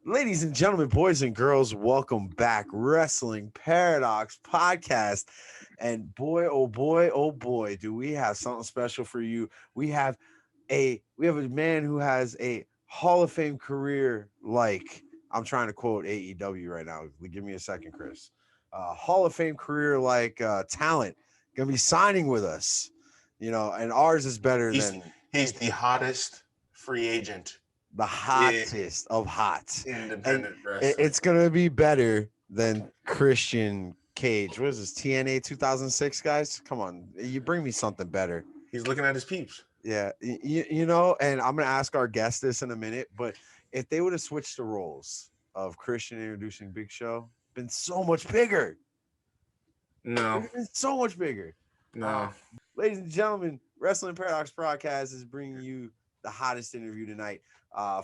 Ladies and gentlemen, boys and girls, welcome back. Wrestling Paradox Podcast. And boy, oh boy, do we have something special for you. We have a man who has a Hall of Fame career like I'm trying to quote AEW right now. Give me a second, Chris. Hall of Fame career like talent gonna be signing with us. And ours is better He's than he's the hottest free agent the hottest of hot. And independent wrestling. it's gonna be better than Christian Cage. What is this? TNA 2006, guys? Come on, you bring me something better. He's looking at his peeps. Yeah, and I'm gonna ask our guest this in a minute, but if they would have switched the roles of Christian introducing Big Show, been so much bigger. No, It'd been so much bigger. no. Ladies and gentlemen, Wrestling Paradox Podcast is bringing you the hottest interview tonight.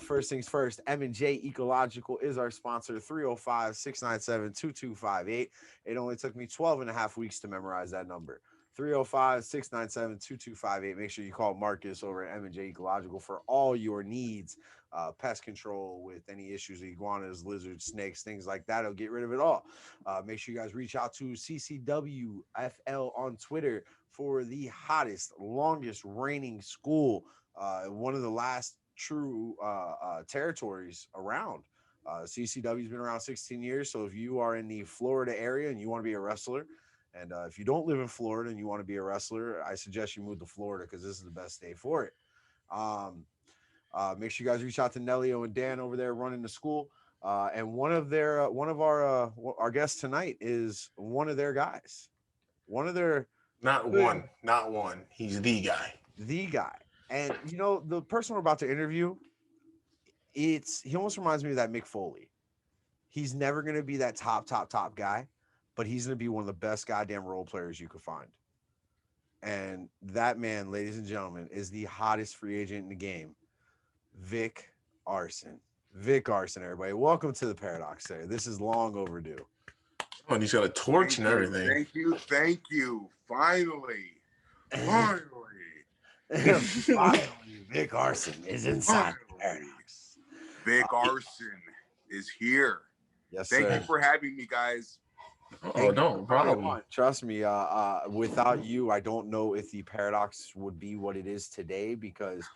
First things first, M&J Ecological is our sponsor, 305-697-2258. It only took me 12 and a half weeks to memorize that number. 305-697-2258. Make sure you call Marcus over at M&J Ecological for all your needs. Pest control with any issues, iguanas, lizards, snakes, things like that. It'll get rid of it all. Make sure you guys reach out to CCWFL on Twitter for the hottest, longest reigning school, one of the last true territories around. CCW's been around 16 years, so if you are in the Florida area and you want to be a wrestler, and if you don't live in Florida and you want to be a wrestler, I suggest you move to Florida because this is the best state for it. Make sure you guys reach out to Nelio and Dan over there running the school. And one of our guests tonight is one of their guys. Not one. He's the guy. The guy. And the person we're about to interview, he almost reminds me of that Mick Foley. He's never gonna be that top guy, but he's gonna be one of the best goddamn role players you could find. And that man, ladies and gentlemen, is the hottest free agent in the game, Vic Arson. Vic Arson, everybody. Welcome to the Paradox there. This is long overdue. Oh, and he's got a torch and everything. Thank you. Finally. Finally, Vic Arson is inside the Paradox. Vic Arson is here. Yes, Thank sir. you for having me, guys. Oh, no problem. Trust me, without you, I don't know if the Paradox would be what it is today because,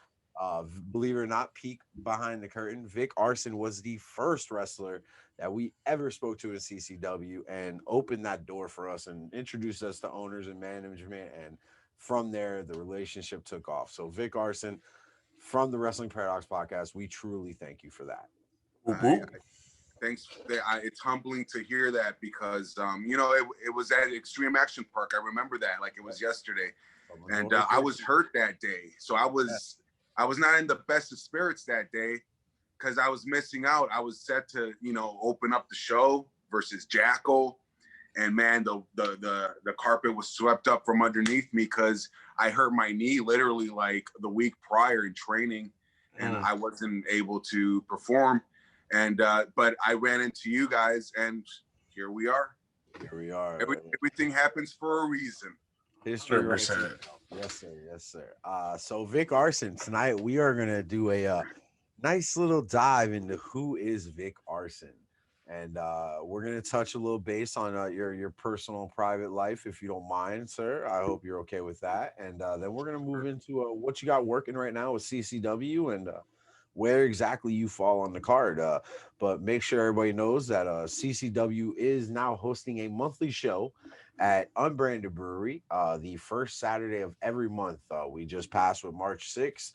believe it or not, peek behind the curtain, Vic Arson was the first wrestler that we ever spoke to in CCW and opened that door for us and introduced us to owners and management. And from there, the relationship took off. So Vic Arson from the Wrestling Paradox Podcast, we truly thank you for that. Thanks. It's humbling to hear that because, it was at Extreme Action Park. I remember that like it was yesterday. And I was hurt that day. So I was not in the best of spirits that day because I was missing out. I was set to, open up the show versus Jackal. And man, the carpet was swept up from underneath me because I hurt my knee literally like the week prior in training, and I wasn't able to perform. And but I ran into you guys, and here we are. Everything happens for a reason. History. 100%. Yes, sir. So Vic Arson, tonight we are gonna do a nice little dive into who is Vic Arson. And we're going to touch a little base on your personal private life, if you don't mind, sir. I hope you're okay with that. And then we're going to move into what you got working right now with CCW and where exactly you fall on the card. But make sure everybody knows that CCW is now hosting a monthly show at Unbranded Brewery the first Saturday of every month. We just passed with March 6th.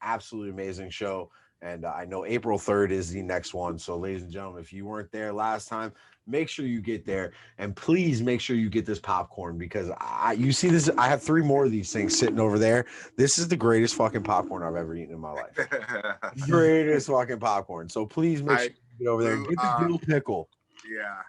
Absolutely amazing show. And I know April 3rd is the next one. So, ladies and gentlemen, if you weren't there last time, make sure you get there. And please make sure you get this popcorn because you see this. I have 3 more of these things sitting over there. This is the greatest fucking popcorn I've ever eaten in my life. Greatest fucking popcorn. So please make sure you get over there and get the dill pickle. Yeah.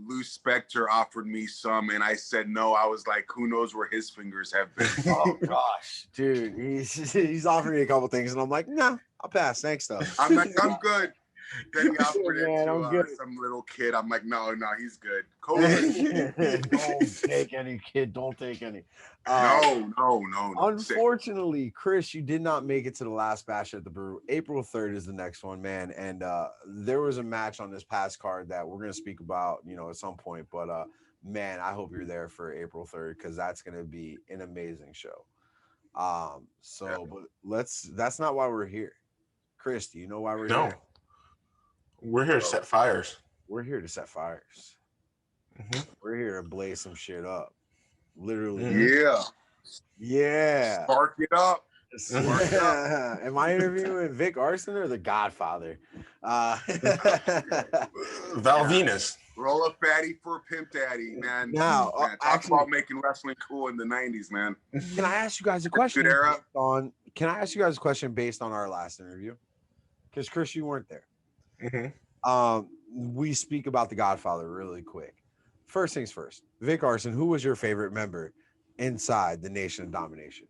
Lou Spector offered me some, and I said no. I was like, who knows where his fingers have been? Oh gosh, dude, he's offered me a couple things, and I'm like, nah, I'll pass. Thanks, though. I'm good. Then he offered it Man, to some little kid. I'm like, no, he's good. Don't take any, kid. Don't take any. No. Unfortunately, Chris, you did not make it to the last bash at the Brew. April 3rd is the next one, man. And there was a match on this past card that we're gonna speak about, at some point. But man, I hope you're there for April 3rd because that's gonna be an amazing show. But that's not why we're here. Chris, do you know why we're here? We're here to set fires. We're here to set fires. Mm-hmm. We're here to blaze some shit up. Literally. Mm-hmm. Yeah. Spark it up. Am I interviewing Vic Arson or the Godfather? Val Venus. Roll a fatty for Pimp Daddy, man. Now, talk about making wrestling cool in the 90s, man. Can I ask you guys a question? Good era. Can I ask you guys a question based on our last interview? Because Chris, you weren't there. Mm-hmm. We speak about the Godfather really quick. First things first, Vic Arson, who was your favorite member inside the Nation of Domination?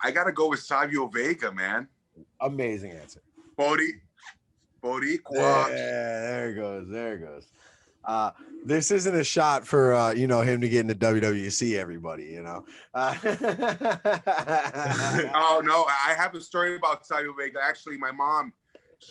I gotta go with Savio Vega, man. Amazing answer. Boricua. Yeah, there it goes. This isn't a shot for him to get into WWC, everybody, Oh no, I have a story about Savio Vega. Actually, my mom,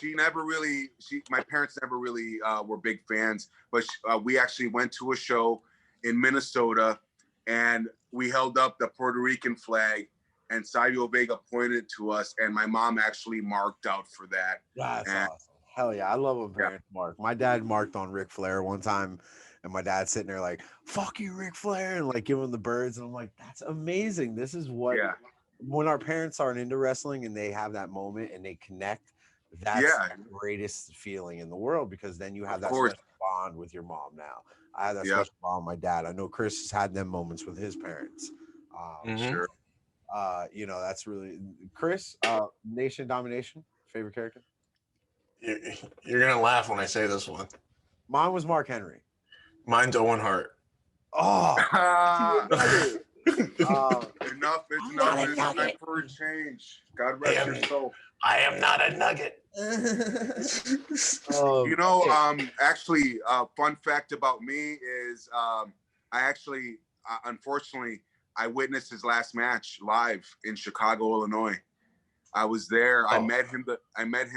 my parents never really were big fans, but we actually went to a show in Minnesota and we held up the Puerto Rican flag and Savio Vega pointed to us and my mom actually marked out for that. That's awesome. Hell yeah. I love when parents mark. My dad marked on Ric Flair one time and my dad's sitting there like, fuck you, Ric Flair, and like giving him the birds. And I'm like, that's amazing. This is what, when our parents aren't into wrestling and they have that moment and they connect, that's the greatest feeling in the world because then you have that special bond with your mom now. I have that special bond with my dad. I know Chris has had them moments with his parents. Sure. That's really Chris, Nation Domination, favorite character? You're going to laugh when I say this one. Mine was Mark Henry. Mine's Owen Hart. Oh, enough. It's time for a change. God rest your soul. I am not a nugget. Actually, fun fact about me is unfortunately, I witnessed his last match live in Chicago, Illinois. I was there. I met him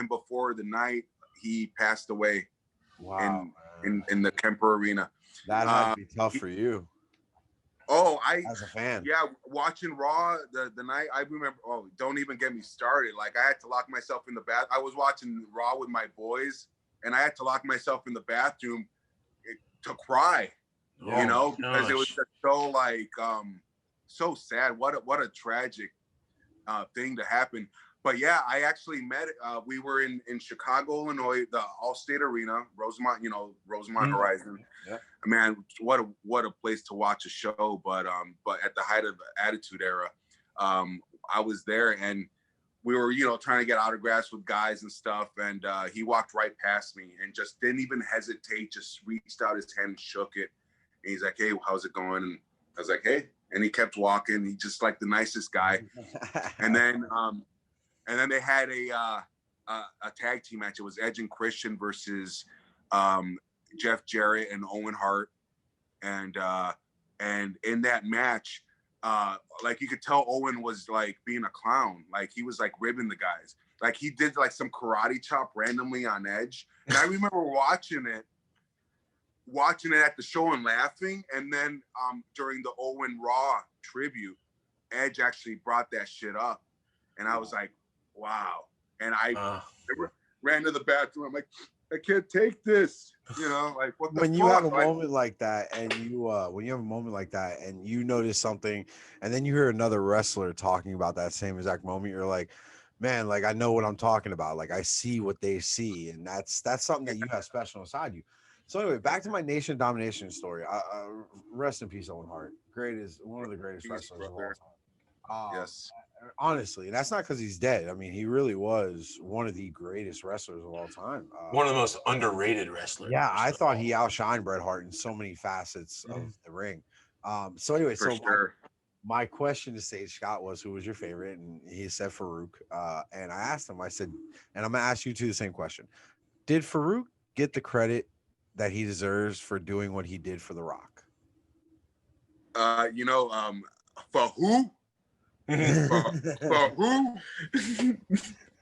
before the night he passed away. Wow. In the Kemper Arena. That had to be tough for you. As a fan. Yeah, watching Raw the night, I remember, don't even get me started. Like, I had to lock myself in the bath. I was watching Raw with my boys, and I had to lock myself in the bathroom to cry, because it was just so, like, so sad. What a tragic thing to happen. But yeah, I actually met, we were in Chicago, Illinois, the Allstate Arena, Rosemont Horizon. Yeah. Man, what a place to watch a show. But at the height of the Attitude Era, I was there and we were, trying to get autographs with guys and stuff. And he walked right past me and just didn't even hesitate, just reached out his hand and shook it. And he's like, hey, how's it going? And I was like, hey. And he kept walking. He just like the nicest guy. And then they had a tag team match. It was Edge and Christian versus Jeff Jarrett and Owen Hart. And in that match, like you could tell Owen was like being a clown. Like he was like ribbing the guys. Like he did like some karate chop randomly on Edge. And I remember watching it at the show and laughing. And then during the Owen Raw tribute, Edge actually brought that shit up. And I was like, wow. And I ran to the bathroom. I'm like, I can't take this. Like what the when fuck? You have a moment like that and you notice something and then you hear another wrestler talking about that same exact moment, you're like, man, like I know what I'm talking about. Like I see what they see. And that's something that you have special inside you. So anyway, back to my Nation Domination story. Rest in peace, Owen Hart. One of the greatest wrestlers of all time. Yes. Honestly, that's not because he's dead. I mean, he really was one of the greatest wrestlers of all time. One of the most underrated wrestlers. Yeah, I thought he outshined Bret Hart in so many facets of the ring. So anyway, my question to Sage Scott was, who was your favorite? And he said Farouk. And I asked him, I said, and I'm gonna ask you too the same question. Did Farouk get the credit that he deserves for doing what he did for The Rock? You know, for who? For who?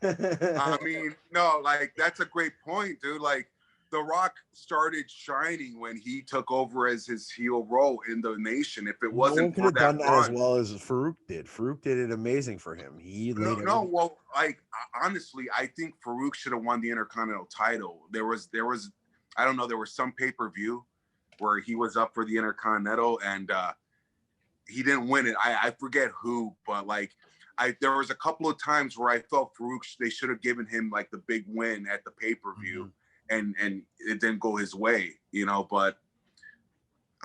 I mean, no, like that's a great point, dude. Like The Rock started shining when he took over as his heel role in the Nation. If it No one wasn't could for have done that that as run, well as Farouk did. Farouk did it amazing for him. He laid no, well, like honestly, I think Farouk should have won the Intercontinental title. There was, I don't know, there was some pay-per-view where he was up for the Intercontinental and he didn't win it. I forget who, but like there was a couple of times where I felt Farouk they should have given him like the big win at the pay-per-view, and it didn't go his way, you know. But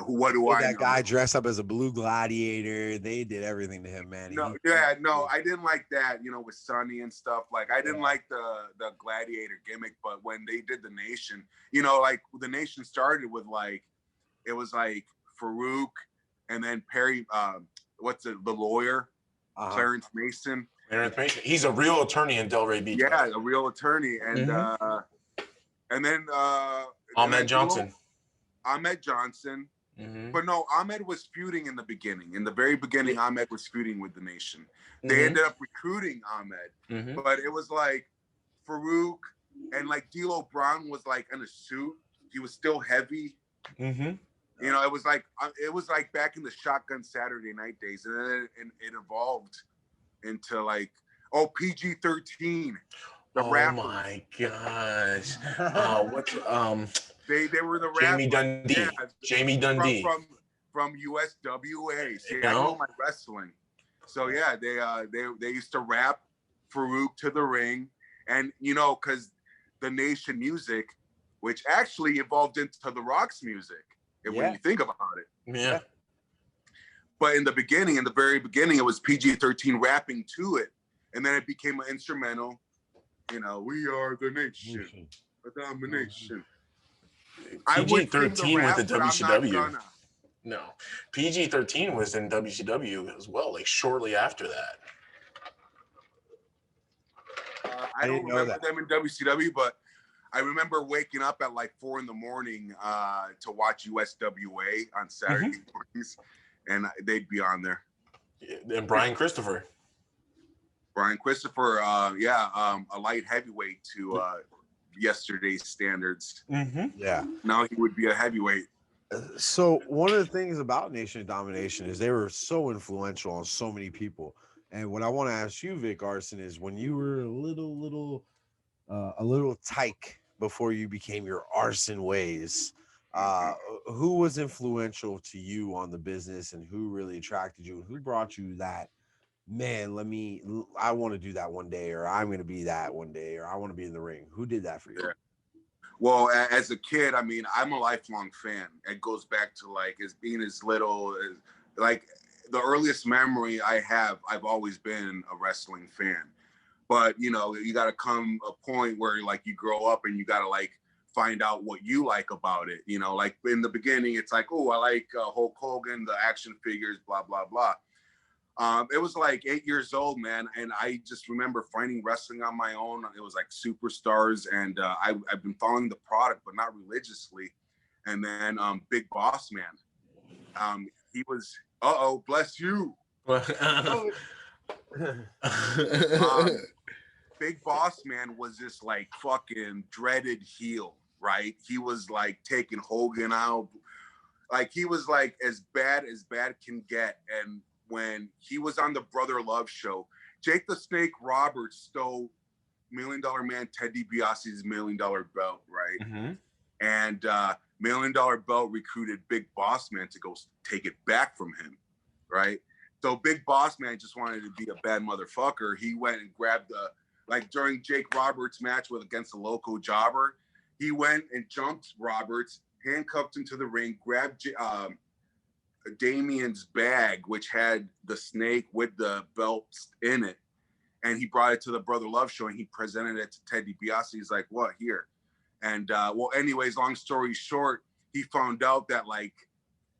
what do I that know? guy dressed up as a blue gladiator. They did everything to him, man. No, I didn't like that, you know, with Sonny and stuff. Like I didn't like the gladiator gimmick, but when they did the Nation, you know, like the Nation started with like it was like Farouk and then Perry, the lawyer, Clarence Mason. Clarence Mason. He's a real attorney in Delray Beach. Yeah, right? A real attorney, and then Ahmed Johnson. Ahmed Johnson. Mm-hmm. But no, Ahmed was feuding in the beginning. In the very beginning, Ahmed was feuding with the Nation. They ended up recruiting Ahmed, but it was like Farouk and like D'Lo Brown was like in a suit. He was still heavy. You know, it was like back in the Shotgun Saturday Night days, and then it evolved into like PG-13. Rappers. My gosh! What's They were the Jamie rappers. Dundee. Yeah, Jamie Dundee from USWA. See, I know my wrestling. So yeah, they used to rap Farouk to the ring, and you know, because the Nation music, which actually evolved into the Rock's music. When you think about it. Yeah. But in the very beginning, it was PG-13 rapping to it. And then it became an instrumental. You know, we are the nation. A domination. PG-13 with the WCW. No. PG-13 was in WCW as well, like shortly after that. I don't remember them in WCW, but I remember waking up at like 4 a.m. To watch USWA on Saturday mornings, and they'd be on there. And Brian Christopher, a light heavyweight to yesterday's standards. Yeah. Now he would be a heavyweight. So one of the things about Nation of Domination is they were so influential on so many people. And what I want to ask you, Vic Arson, is when you were a little tyke before you became your arson ways, who was influential to you on the business, and who really attracted you, and who brought you that, man, I want to do that one day, or I'm going to be that one day, or I want to be in the ring? Who did that for you? Well, as a kid, I mean, I'm a lifelong fan. It goes back to like as being as little as like the earliest memory I have, I've always been a wrestling fan. But, you know, you got to come a point where like you grow up and you got to like find out what you like about it. You know, like in the beginning, it's like, oh, I like Hulk Hogan, the action figures, blah, blah, blah. It was like 8 years old, man. And I just remember finding wrestling on my own. It was like Superstars. And I've been following the product, but not religiously. And then Big Boss Man. He was, bless you. Big Boss Man was this like fucking dreaded heel, right? He was like taking Hogan out. Like he was like as bad can get. And when he was on the Brother Love show, Jake the Snake Roberts stole $1 Million Man Ted DiBiase's $1 Million belt, right? And $1 Million belt recruited Big Boss Man to go take it back from him, right? So Big Boss Man just wanted to be a bad motherfucker. He went and grabbed like during Jake Roberts' match against the local jobber, he went and jumped Roberts, handcuffed him to the ring, grabbed Damien's bag, which had the snake with the belts in it, and he brought it to the Brother Love show, and he presented it to Ted DiBiase. He's like, what, here? And, anyways, long story short, he found out that, like,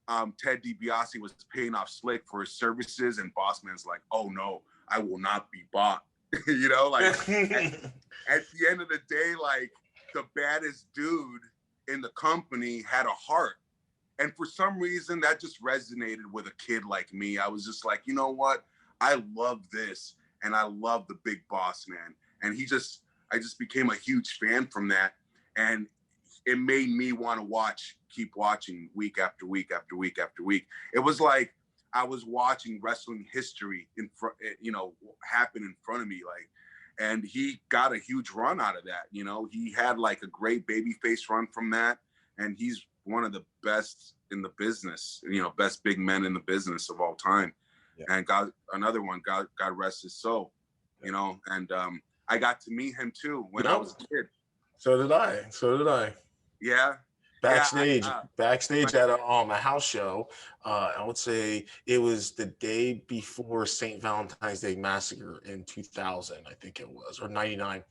Ted DiBiase was paying off Slick for his services, and Bossman's like, oh no, I will not be bought. You know, like at the end of the day, like the baddest dude in the company had a heart. And for some reason that just resonated with a kid like me. I was just like, you know what? I love this. And I love the big boss man. And I just became a huge fan from that. And it made me want to keep watching week after week after week after week. It was like I was watching wrestling history happen in front of me. Like, and he got a huge run out of that. You know, he had like a great babyface run from that. And he's one of the best in the business, you know, best big men in the business of all time. Yeah. And God rest his soul, you know, and I got to meet him too when I was a kid. So did I. Yeah. Backstage at a house show. I would say it was the day before St. Valentine's Day Massacre in 2000, I think it was, or 99.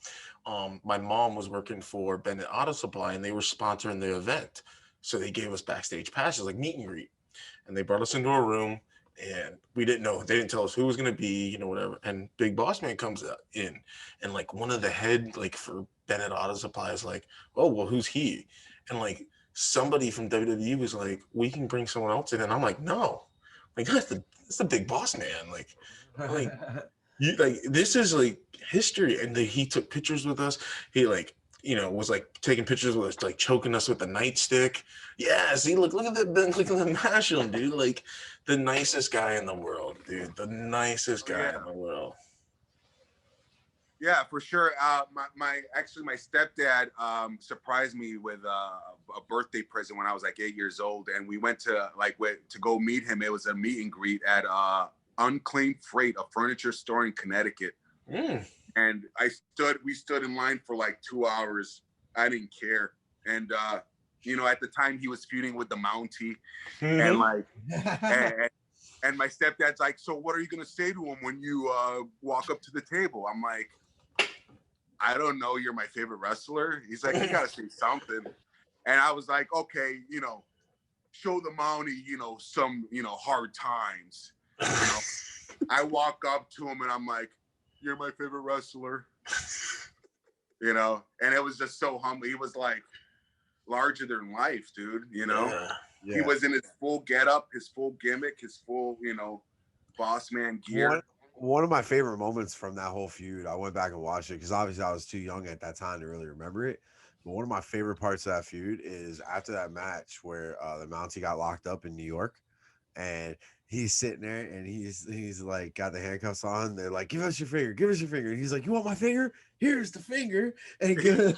My mom was working for Bennett Auto Supply, and they were sponsoring the event. So they gave us backstage passes, like meet and greet. And they brought us into a room, and we didn't know. They didn't tell us who was going to be, you know, whatever. And Big Boss Man comes in, and like one of the head, like for Bennett Auto Supply is like, oh, well, who's he? And like somebody from WWE was like, we can bring someone else in. And I'm like, no, like that's the Big Boss Man. Like you, like this is like history. And he took pictures with us. He like, you know, was like taking pictures with us, like choking us with the nightstick. Yeah, see, look at that, look at the Mashal, dude. Like the nicest guy in the world, dude. The nicest guy in the world. Yeah, for sure. My stepdad surprised me with a birthday present when I was like 8 years old, and we went to go meet him. It was a meet and greet at Unclaimed Freight, a furniture store in Connecticut. And we stood in line for like 2 hours. I didn't care. And you know, at the time he was feuding with the Mountie, and like and my stepdad's like, so what are you gonna say to him when you walk up to the table? I'm like, I don't know, you're my favorite wrestler. He's like, you gotta say something. And I was like, okay, you know, show the Mountie, you know, some, you know, hard times. You know, I walk up to him and I'm like, you're my favorite wrestler. You know, and it was just so humble. He was like larger than life, dude, you know. Yeah. He was in his full getup, his full gimmick, his full, you know, boss man gear. One of my favorite moments from that whole feud, I went back and watched it because obviously I was too young at that time to really remember it. But one of my favorite parts of that feud is after that match where the Mountie got locked up in New York, and he's sitting there and he's like got the handcuffs on. They're like, give us your finger, give us your finger. And he's like, you want my finger? Here's the finger. And he that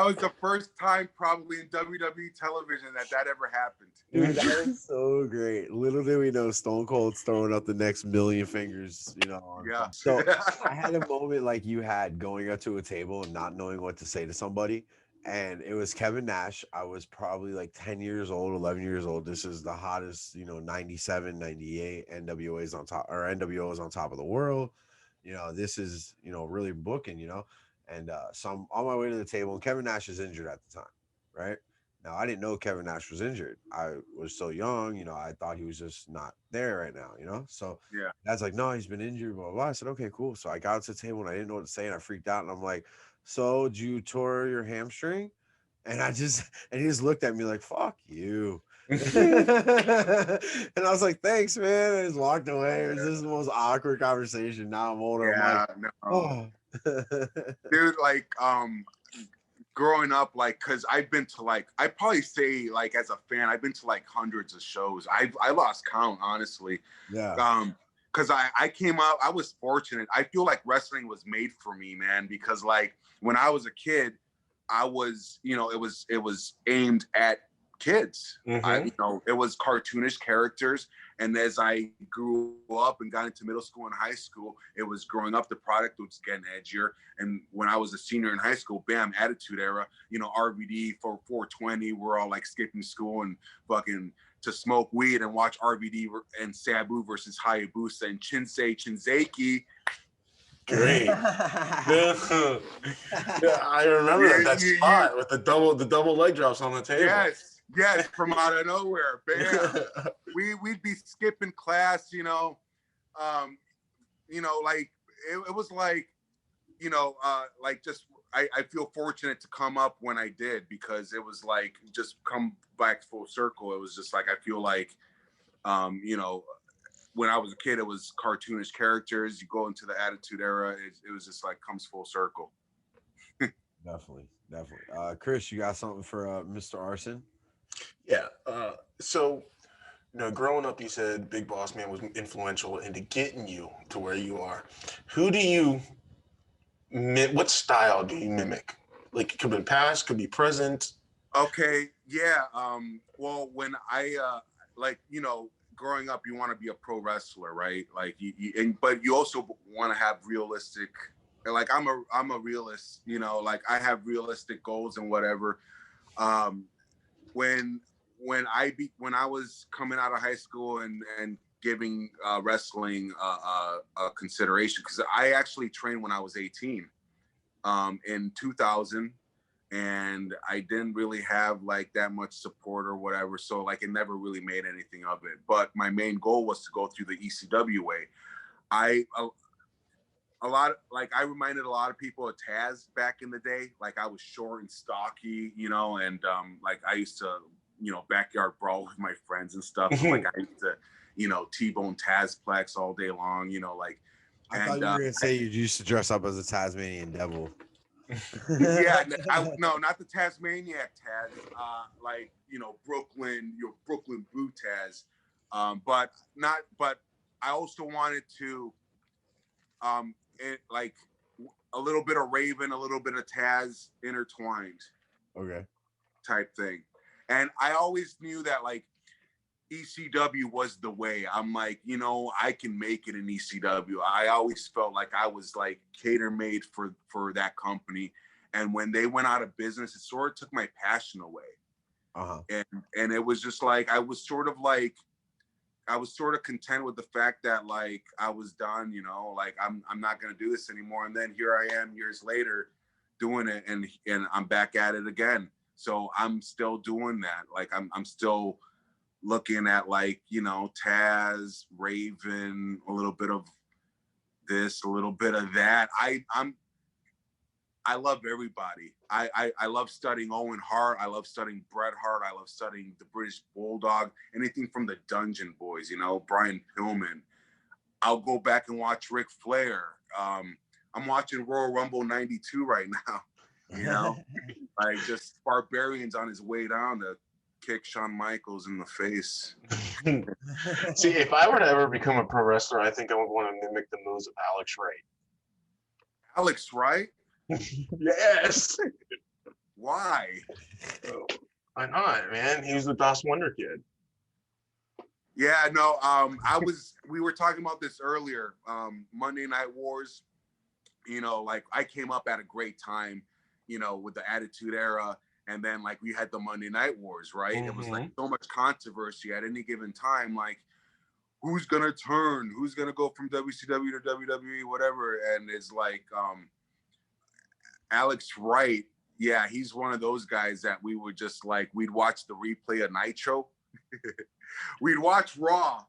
was the first time probably in WWE television that ever happened. Dude, that was so great. Little did we know Stone Cold's throwing up the next million fingers, you know. Yeah. So I had a moment like you had going up to a table and not knowing what to say to somebody. And it was Kevin Nash. I was probably like 10 years old, 11 years old. This is the hottest, you know, 97, 98. NWO is on top of the world. You know, this is, you know, really booking, you know. And so I'm on my way to the table, and Kevin Nash is injured at the time, right? Now, I didn't know Kevin Nash was injured. I was so young, you know, I thought he was just not there right now, you know? So yeah, Dad's like, no, he's been injured, blah, blah, blah. I said, okay, cool. So I got to the table, and I didn't know what to say, and I freaked out, and I'm like, so did you tore your hamstring? And he just looked at me like, fuck you. And I was like, thanks, man. I just walked away. It was just the most awkward conversation. Now I'm older. Yeah, I'm like, oh. Dude, like, growing up, like, cause I've been to like, I probably say like as a fan, I've been to like hundreds of shows. I lost count, honestly. Yeah. Cause I came out, I was fortunate. I feel like wrestling was made for me, man, because like when I was a kid, I was, you know, it was aimed at kids. You know, it was cartoonish characters. And as I grew up and got into middle school and high school, it was growing up, the product was getting edgier. And when I was a senior in high school, bam, Attitude Era, you know, RVD for 420, we're all like skipping school and fucking to smoke weed and watch RVD and Sabu versus Hayabusa and Shinseiki. Great. Yeah, I remember that spot with the double leg drops on the table. Yes. Yes, from out of nowhere. Bam. We'd be skipping class, like it was like, like just I feel fortunate to come up when I did, because it was like just come back full circle. It was just like I feel like when I was a kid, it was cartoonish characters. You go into the Attitude Era, it was just like comes full circle. Definitely. Chris, you got something for Mr. Arson? Yeah. So, growing up, you said Big Boss Man was influential into getting you to where you are. Who do you what style do you mimic? Like, it could be past, could be present. Okay, yeah. Well, when I growing up, you want to be a pro wrestler, right? Like but you also want to have realistic. Like I'm a realist, like I have realistic goals and whatever. When I was coming out of high school and giving wrestling a consideration, because I actually trained when I was 18 in 2000, and I didn't really have like that much support or whatever, so like it never really made anything of it. But my main goal was to go through the ECW way. I reminded a lot of people of Taz back in the day. Like I was short and stocky, and like I used to, backyard brawl with my friends and stuff. So, like I used to, T-bone Tazplex all day long, like. I thought you were gonna say you used to dress up as a Tasmanian devil. Yeah, no, not the Tasmaniac Taz. Like Brooklyn, your Brooklyn Blue Taz. But I also wanted to, like a little bit of Raven, a little bit of Taz intertwined. Okay. Type thing, and I always knew that like ECW was the way. I'm like, I can make it in ECW. I always felt like I was like cater made for that company. And when they went out of business, it sort of took my passion away. Uh-huh. And it was just like I was sort of content with the fact that like I was done, like I'm not gonna do this anymore. And then here I am years later doing it, and I'm back at it again. So I'm still doing that. Like I'm still looking at like, Taz, Raven, a little bit of this, a little bit of that. I love everybody. I love studying Owen Hart. I love studying Bret Hart. I love studying the British Bulldog. Anything from the Dungeon Boys, Brian Pillman. I'll go back and watch Ric Flair. I'm watching Royal Rumble 92 right now, like just Barbarian's on his way down to kick Shawn Michaels in the face. See, if I were to ever become a pro wrestler, I think I would want to mimic the moves of Alex Wright. Alex Wright? Yes. Why? Why not, man? He was the Das Wonder Kid. Yeah, no. We were talking about this earlier. Monday Night Wars. Like I came up at a great time, with the Attitude Era. And then like we had the Monday Night Wars, right? Mm-hmm. It was like so much controversy at any given time. Like who's gonna turn? Who's gonna go from WCW to WWE, whatever? And it's like Alex Wright. Yeah, he's one of those guys that we would just like, we'd watch the replay of Nitro. We'd watch Raw.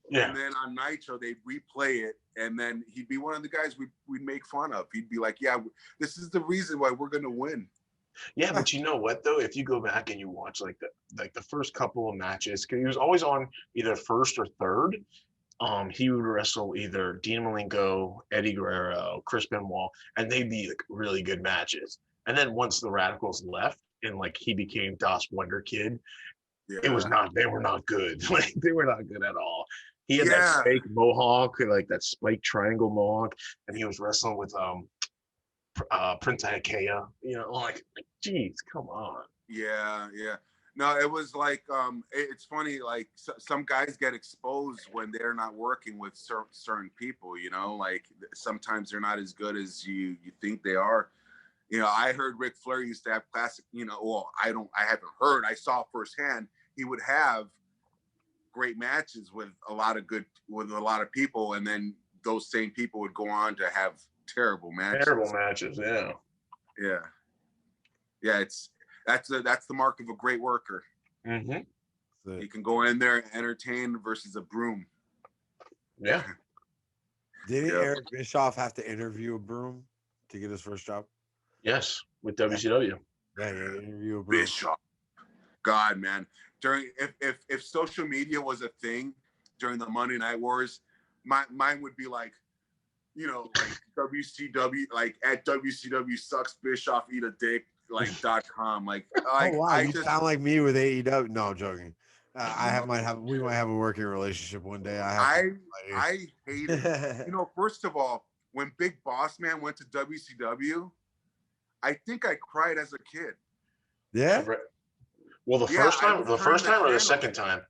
Yeah. And then on Nitro, they'd replay it. And then he'd be one of the guys we'd make fun of. He'd be like, yeah, this is the reason why we're going to win. Yeah, but you know what though? If you go back and you watch like the first couple of matches, because he was always on either first or third. He would wrestle either Dean Malenko, Eddie Guerrero, Chris Benoit, and they'd be like really good matches. And then once the Radicals left and like he became Das Wonder Kid, they were not good. Like they were not good at all. He had that fake mohawk, like that spiked triangle mohawk, and he was wrestling with Prince Ikea, like, geez, come on. Yeah. No, it was like, it's funny, like some guys get exposed when they're not working with certain people, like sometimes they're not as good as you think they are. I heard Ric Flair used to have classic, I haven't heard, I saw firsthand, he would have great matches with a lot of people. And then those same people would go on to have terrible matches. Yeah. Yeah. That's the mark of a great worker. Mm-hmm. You can go in there and entertain versus a Broom. Yeah. Did Eric Bischoff have to interview a Broom to get his first job? Yes, with WCW. Yeah, interview a Broom. Bischoff. God, man. If social media was a thing during the Monday Night Wars, mine would be like, you know, like WCW, like at WCW sucks Bischoff eat a dick .com. Like Oh wow, you just sound like me with AEW. No, I'm joking. We might have a working relationship one day. I hate it. You know, first of all, when Big Boss Man went to WCW, I think I cried as a kid. Yeah. Well, the first time or the second time?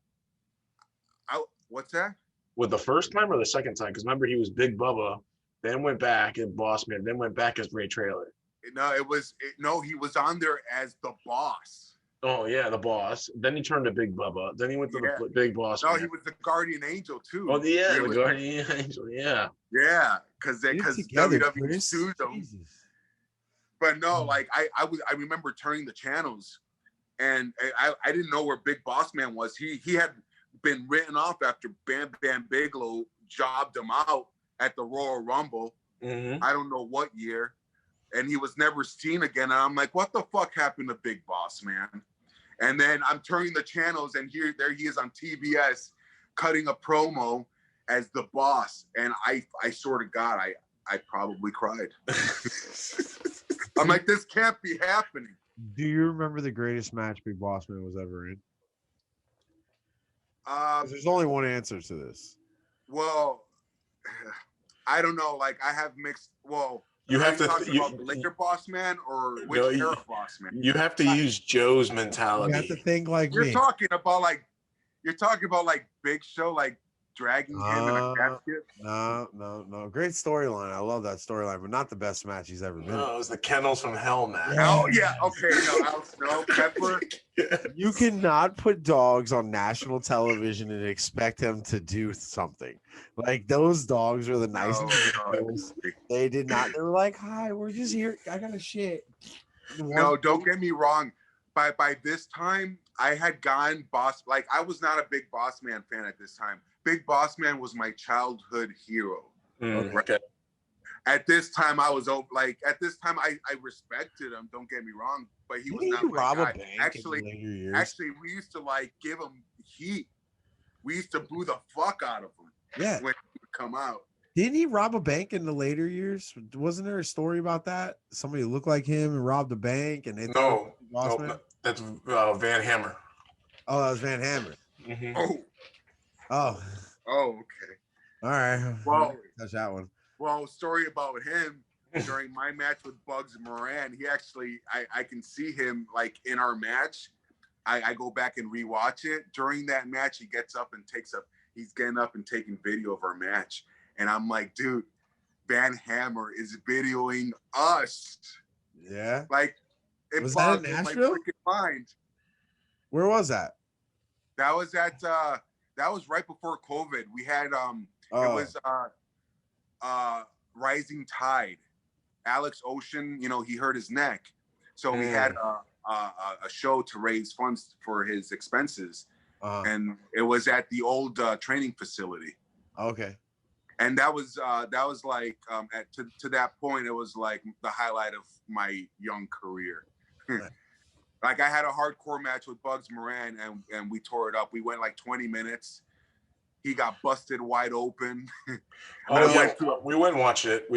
What's that? With the first time or the second time? Because remember, he was Big Bubba, then went back as Boss Man, then went back as Ray Trailer. No, he was on there as the boss. Oh yeah, the boss. Then he turned to Big Bubba. Then he went to the Big Boss. No, he was the Guardian Angel too. Oh yeah, the Guardian Angel. Yeah. Yeah, because WWE sued them. But no, like I remember turning the channels, and I didn't know where Big Boss Man was. He had been written off after Bam Bam Bigelow jobbed him out at the Royal Rumble. Mm-hmm. I don't know what year, and he was never seen again. And I'm like, what the fuck happened to Big Boss Man? And then I'm turning the channels, and there he is on TBS, cutting a promo as the boss. And I swear to God, I probably cried. I'm like, this can't be happening. Do you remember the greatest match Big Boss Man was ever in? There's only one answer to this. Well, I don't know. Like, I have mixed. Well, you have to talk about the Laker Boss Man or which era Boss Man. You have to use Joe's mentality. You have to think like you're talking about like Big Show, like dragging him in a casket. No. Great storyline. I love that storyline, but not the best match he's ever been. No, it was the Kennels from Hell match. Oh yeah, okay. No, Pepper. You cannot put dogs on national television and expect them to do something. Like those dogs are the nicest. They did not. They were like, "Hi, we're just here. I got a shit." No, don't get me wrong. By this time, I had gone Boss. Like I was not a big Boss Man fan at this time. Big Boss Man was my childhood hero. Okay. At this time, I was like. At this time, I respected him. Don't get me wrong, but he was not my guy. Actually, we used to like give him heat. We used to boo the fuck out of him. Yeah. When he would come out. Didn't he rob a bank in the later years? Wasn't there a story about that? Somebody looked like him and robbed a bank, and no, that's Van Hammer. Oh, that was Van Hammer. Mm-hmm. Oh, okay. All right. Well, touch that one. Well, story about him during my match with Bugs Moran. He actually, I can see him like in our match. I go back and rewatch it. During that match, he gets up and he's getting up and taking video of our match. And I'm like, dude, Van Hammer is videoing us. Yeah. Like, it was that in Nashville? Mind. Where was that? That was that was right before COVID. We had it was Rising Tide. Alex Ocean, he hurt his neck. So we had a show to raise funds for his expenses. And it was at the old training facility. Okay. And that was like to that point, it was like the highlight of my young career. Like I had a hardcore match with Bugs Moran and we tore it up. We went like 20 minutes. He got busted wide open. We went and watched it.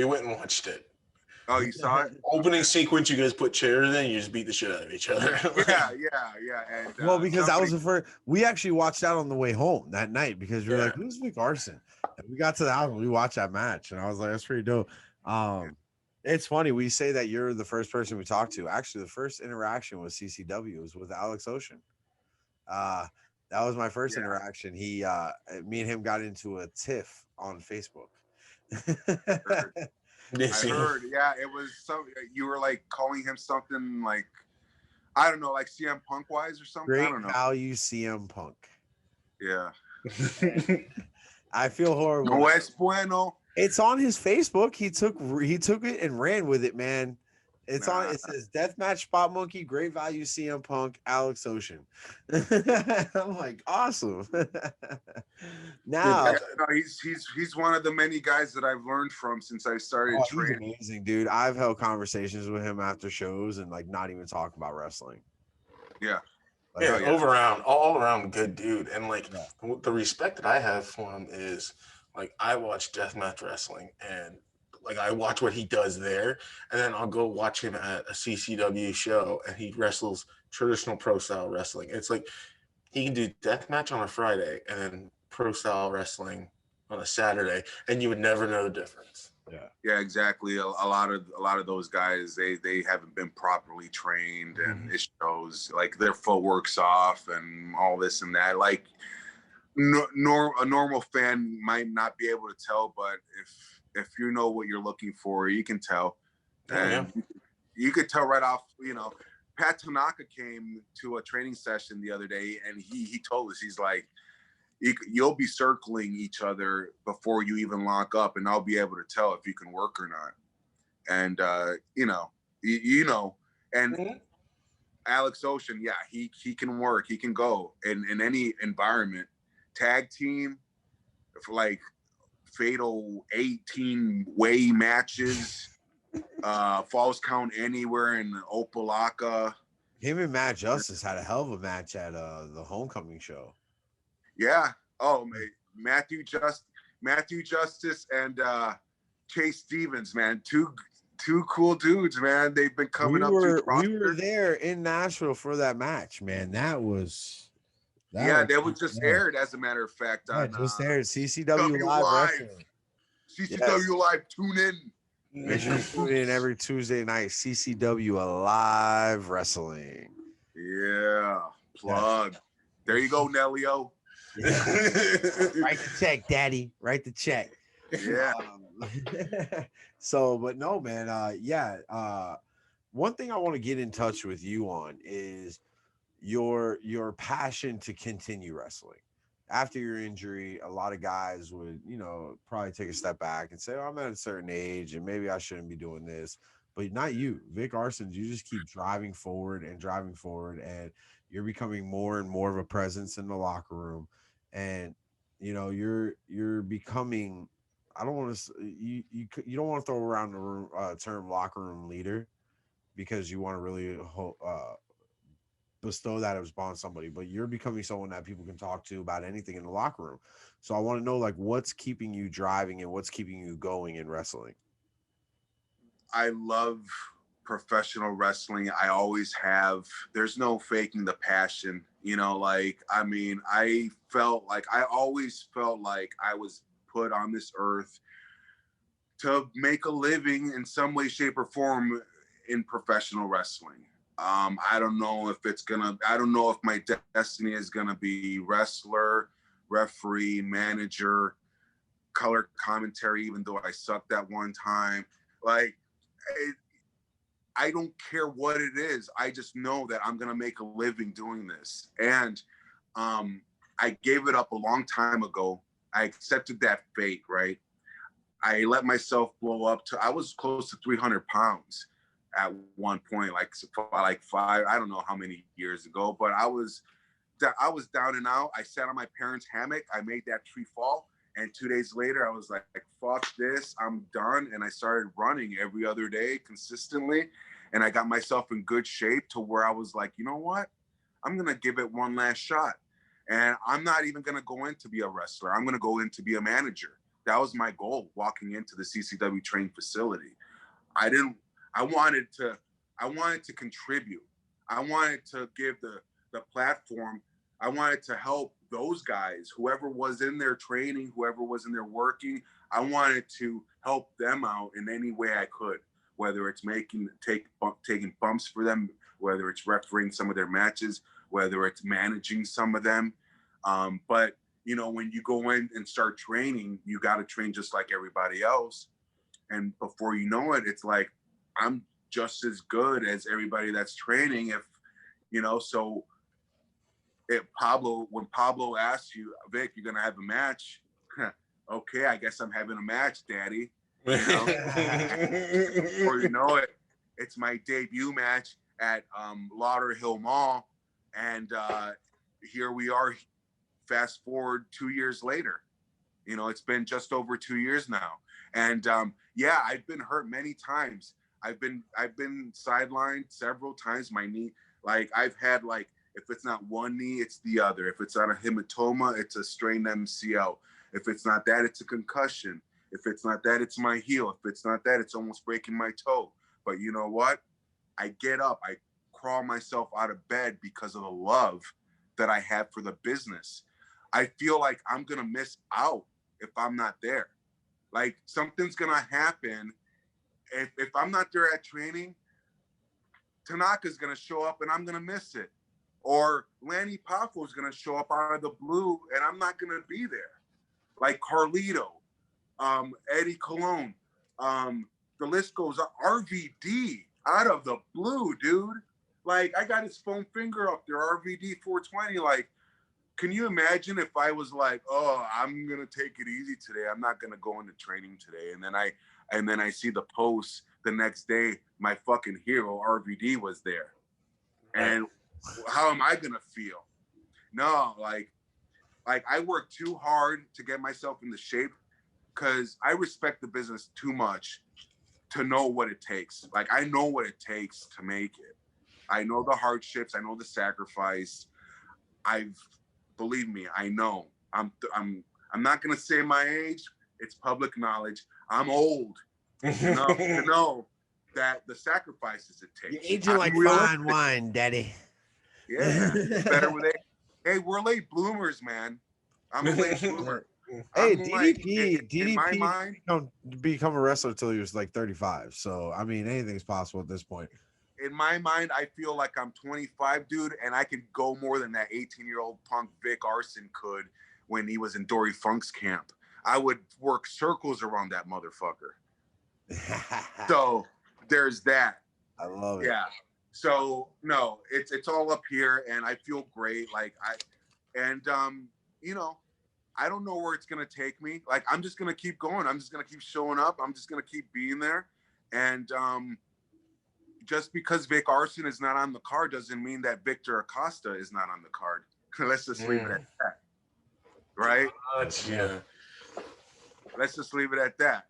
Oh, you saw it? Opening sequence, you guys put chairs in, you just beat the shit out of each other. yeah. And, well, because that was the first. We actually watched that on the way home that night because we were like, "Who's Vic Arson?" And we got to the house and we watched that match, and I was like, "That's pretty dope." It's funny we say that you're the first person we talked to. Actually, the first interaction with CCW was with Alex Ocean. That was my first interaction. Me and him got into a tiff on Facebook. I heard, it was you were like calling him something like, I don't know, like CM Punk wise or something. Great I don't know. value CM Punk. Yeah. I feel horrible. No es bueno. It's on his Facebook. He took it and ran with it, man. It's on. It says Deathmatch Spot Monkey, Great Value CM Punk, Alex Ocean. I'm like, awesome. Now, Yeah, no, he's one of the many guys that I've learned from since I started he's training. amazing, dude. I've held conversations with him after shows and like not even talk about wrestling. Yeah. Like, Yeah, all around good dude. And like the respect that I have for him is like I watch deathmatch wrestling and like I watch what he does there, and then I'll go watch him at a CCW show and he wrestles traditional pro style wrestling. It's like he can do deathmatch on a Friday and then pro style wrestling on a Saturday, and you would never know the difference. Yeah, exactly. A lot of those guys, they haven't been properly trained, and it shows. Like their footwork's off, and all this and that. Like, a normal fan might not be able to tell, but if you know what you're looking for, you can tell, and you could tell right off. You know, Pat Tanaka came to a training session the other day, and he told us, he's like, you'll be circling each other before you even lock up, and I'll be able to tell if you can work or not. And and Alex Ocean, yeah, he can work, he can go in any environment. Tag team, for like fatal 18-way matches, falls count anywhere in Opalaka. him and Matt Justice had a hell of a match at the homecoming show. Yeah. Oh, Matthew Justice and Chase Stevens, man. Two cool dudes, man. They've been coming up. We were there in Nashville for that match, man. That was just aired, as a matter of fact. Yeah, on just aired. CCW Live Wrestling. CCW Live. Tune in. Make sure you tune in every Tuesday night. CCW Live Wrestling. Yeah. Plug. There you go, Nelio. Yeah. Write the check, Daddy. Write the check. Yeah. So, but no, man. One thing I want to get in touch with you on is your passion to continue wrestling. After your injury, a lot of guys would, probably take a step back and say, "Oh, I'm at a certain age, and maybe I shouldn't be doing this." But not you, Vic Arson. You just keep driving forward, and you're becoming more and more of a presence in the locker room. And you're becoming, I don't want to, you don't want to throw around the room term locker room leader, because you want to really bestow that upon somebody, but you're becoming someone that people can talk to about anything in the locker room. So I want to know, like, what's keeping you driving and what's keeping you going in wrestling. I love professional wrestling. I always have. There's no faking the passion. I always felt like I was put on this earth to make a living in some way, shape, or form in professional wrestling. I don't know if my destiny is gonna be wrestler, referee, manager, color commentary, even though I sucked at one time. I don't care what it is. I just know that I'm gonna make a living doing this. And I gave it up a long time ago. I accepted that fate, right? I let myself blow up I was close to 300 pounds at one point, like 5, I don't know how many years ago, but I was down and out. I sat on my parents' hammock. I made that tree fall. And 2 days later, I was like, fuck this, I'm done. And I started running every other day consistently. And I got myself in good shape to where I was like, you know what? I'm going to give it one last shot. And I'm not even going to go in to be a wrestler. I'm going to go in to be a manager. That was my goal walking into the CCW training facility. I wanted to contribute. I wanted to give the platform. I wanted to help those guys, whoever was in their training, whoever was in there working. I wanted to help them out in any way I could, whether it's taking bumps for them, whether it's refereeing some of their matches, whether it's managing some of them. But when you go in and start training, you got to train just like everybody else. And before you know it, it's like, I'm just as good as everybody that's training. So when Pablo asks you, Vic, you're going to have a match. Okay, I guess I'm having a match, Daddy. Before you know it, It's my debut match at Lauderhill Mall, and here we are. Fast forward 2 years later. You know, it's been just over 2 years now, and yeah, I've been hurt many times. I've been sidelined several times. My knee, like I've had like, if it's not one knee, it's the other. If it's not a hematoma, it's a strained MCL. If it's not that, it's a concussion. If it's not that, it's my heel. If it's not that, it's almost breaking my toe. But you know what? I get up, I crawl myself out of bed because of the love that I have for the business. I feel like I'm going to miss out if I'm not there. Like something's going to happen. If I'm not there at training, Tanaka's going to show up and I'm going to miss it. Or Lanny Poffo is going to show up out of the blue and I'm not going to be there. Like Carlito, Eddie Colon, the list goes on. RVD out of the blue, dude. Like I got his foam finger up there, RVD 420. Like, can you imagine if I was like, oh, I'm gonna take it easy today. I'm not gonna go into training today. And then I see the post the next day, my fucking hero, RVD, was there. And how am I gonna feel? No, like I work too hard to get myself into shape because I respect the business too much to know what it takes. Like I know what it takes to make it. I know the hardships, I know the sacrifice. Believe me, I know. I'm not gonna say my age. It's public knowledge. I'm old enough to know that the sacrifices it takes. You're aging like fine wine, Daddy. Yeah, better with it. Hey, we're late bloomers, man. I'm a late bloomer. Hey, DDP, in my mind, don't become a wrestler until he was like 35. So I mean, anything's possible at this point. In my mind, I feel like I'm 25, dude, and I could go more than that 18-year-old punk Vic Arson could when he was in Dory Funk's camp. I would work circles around that motherfucker. So there's that. I love it. Yeah. So no, it's all up here, and I feel great. Like you know, I don't know where it's gonna take me. Like I'm just gonna keep going. I'm just gonna keep showing up. I'm just gonna keep being there, and just because Vic Arson is not on the card doesn't mean that Victor Acosta is not on the card. Let's just leave it at that. Right? Yeah. Let's just leave it at that.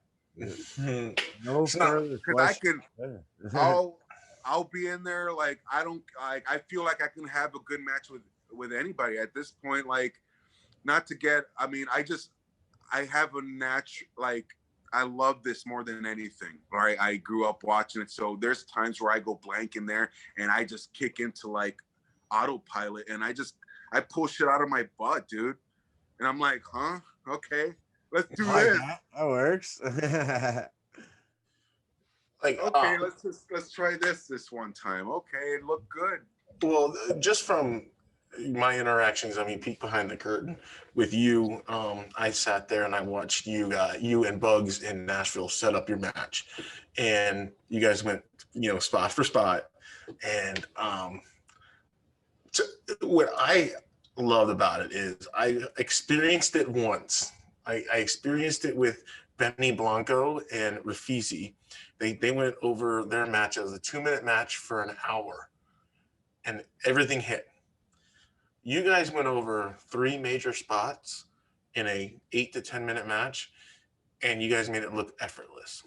No further because I'll be in there. Like I feel like I can have a good match with anybody at this point. Like not to get. I mean, I have a natural like. I love this more than anything. Right? I grew up watching it, so there's times where I go blank in there and I just kick into like autopilot and I pull shit out of my butt, dude. And I'm like, huh? Okay, let's do this. That works. Like, okay, let's try this one time. Okay, it looked good. Well, just from my interactions, I mean, peek behind the curtain with you. I sat there and I watched you and Bugs in Nashville set up your match, and you guys went, spot for spot. And what I loved about it is I experienced it once. I experienced it with Benny Blanco and Rafisi. They went over their match as a 2-minute match for an hour, and everything hit. You guys went over 3 major spots in a 8 to 10 minute match, and you guys made it look effortless.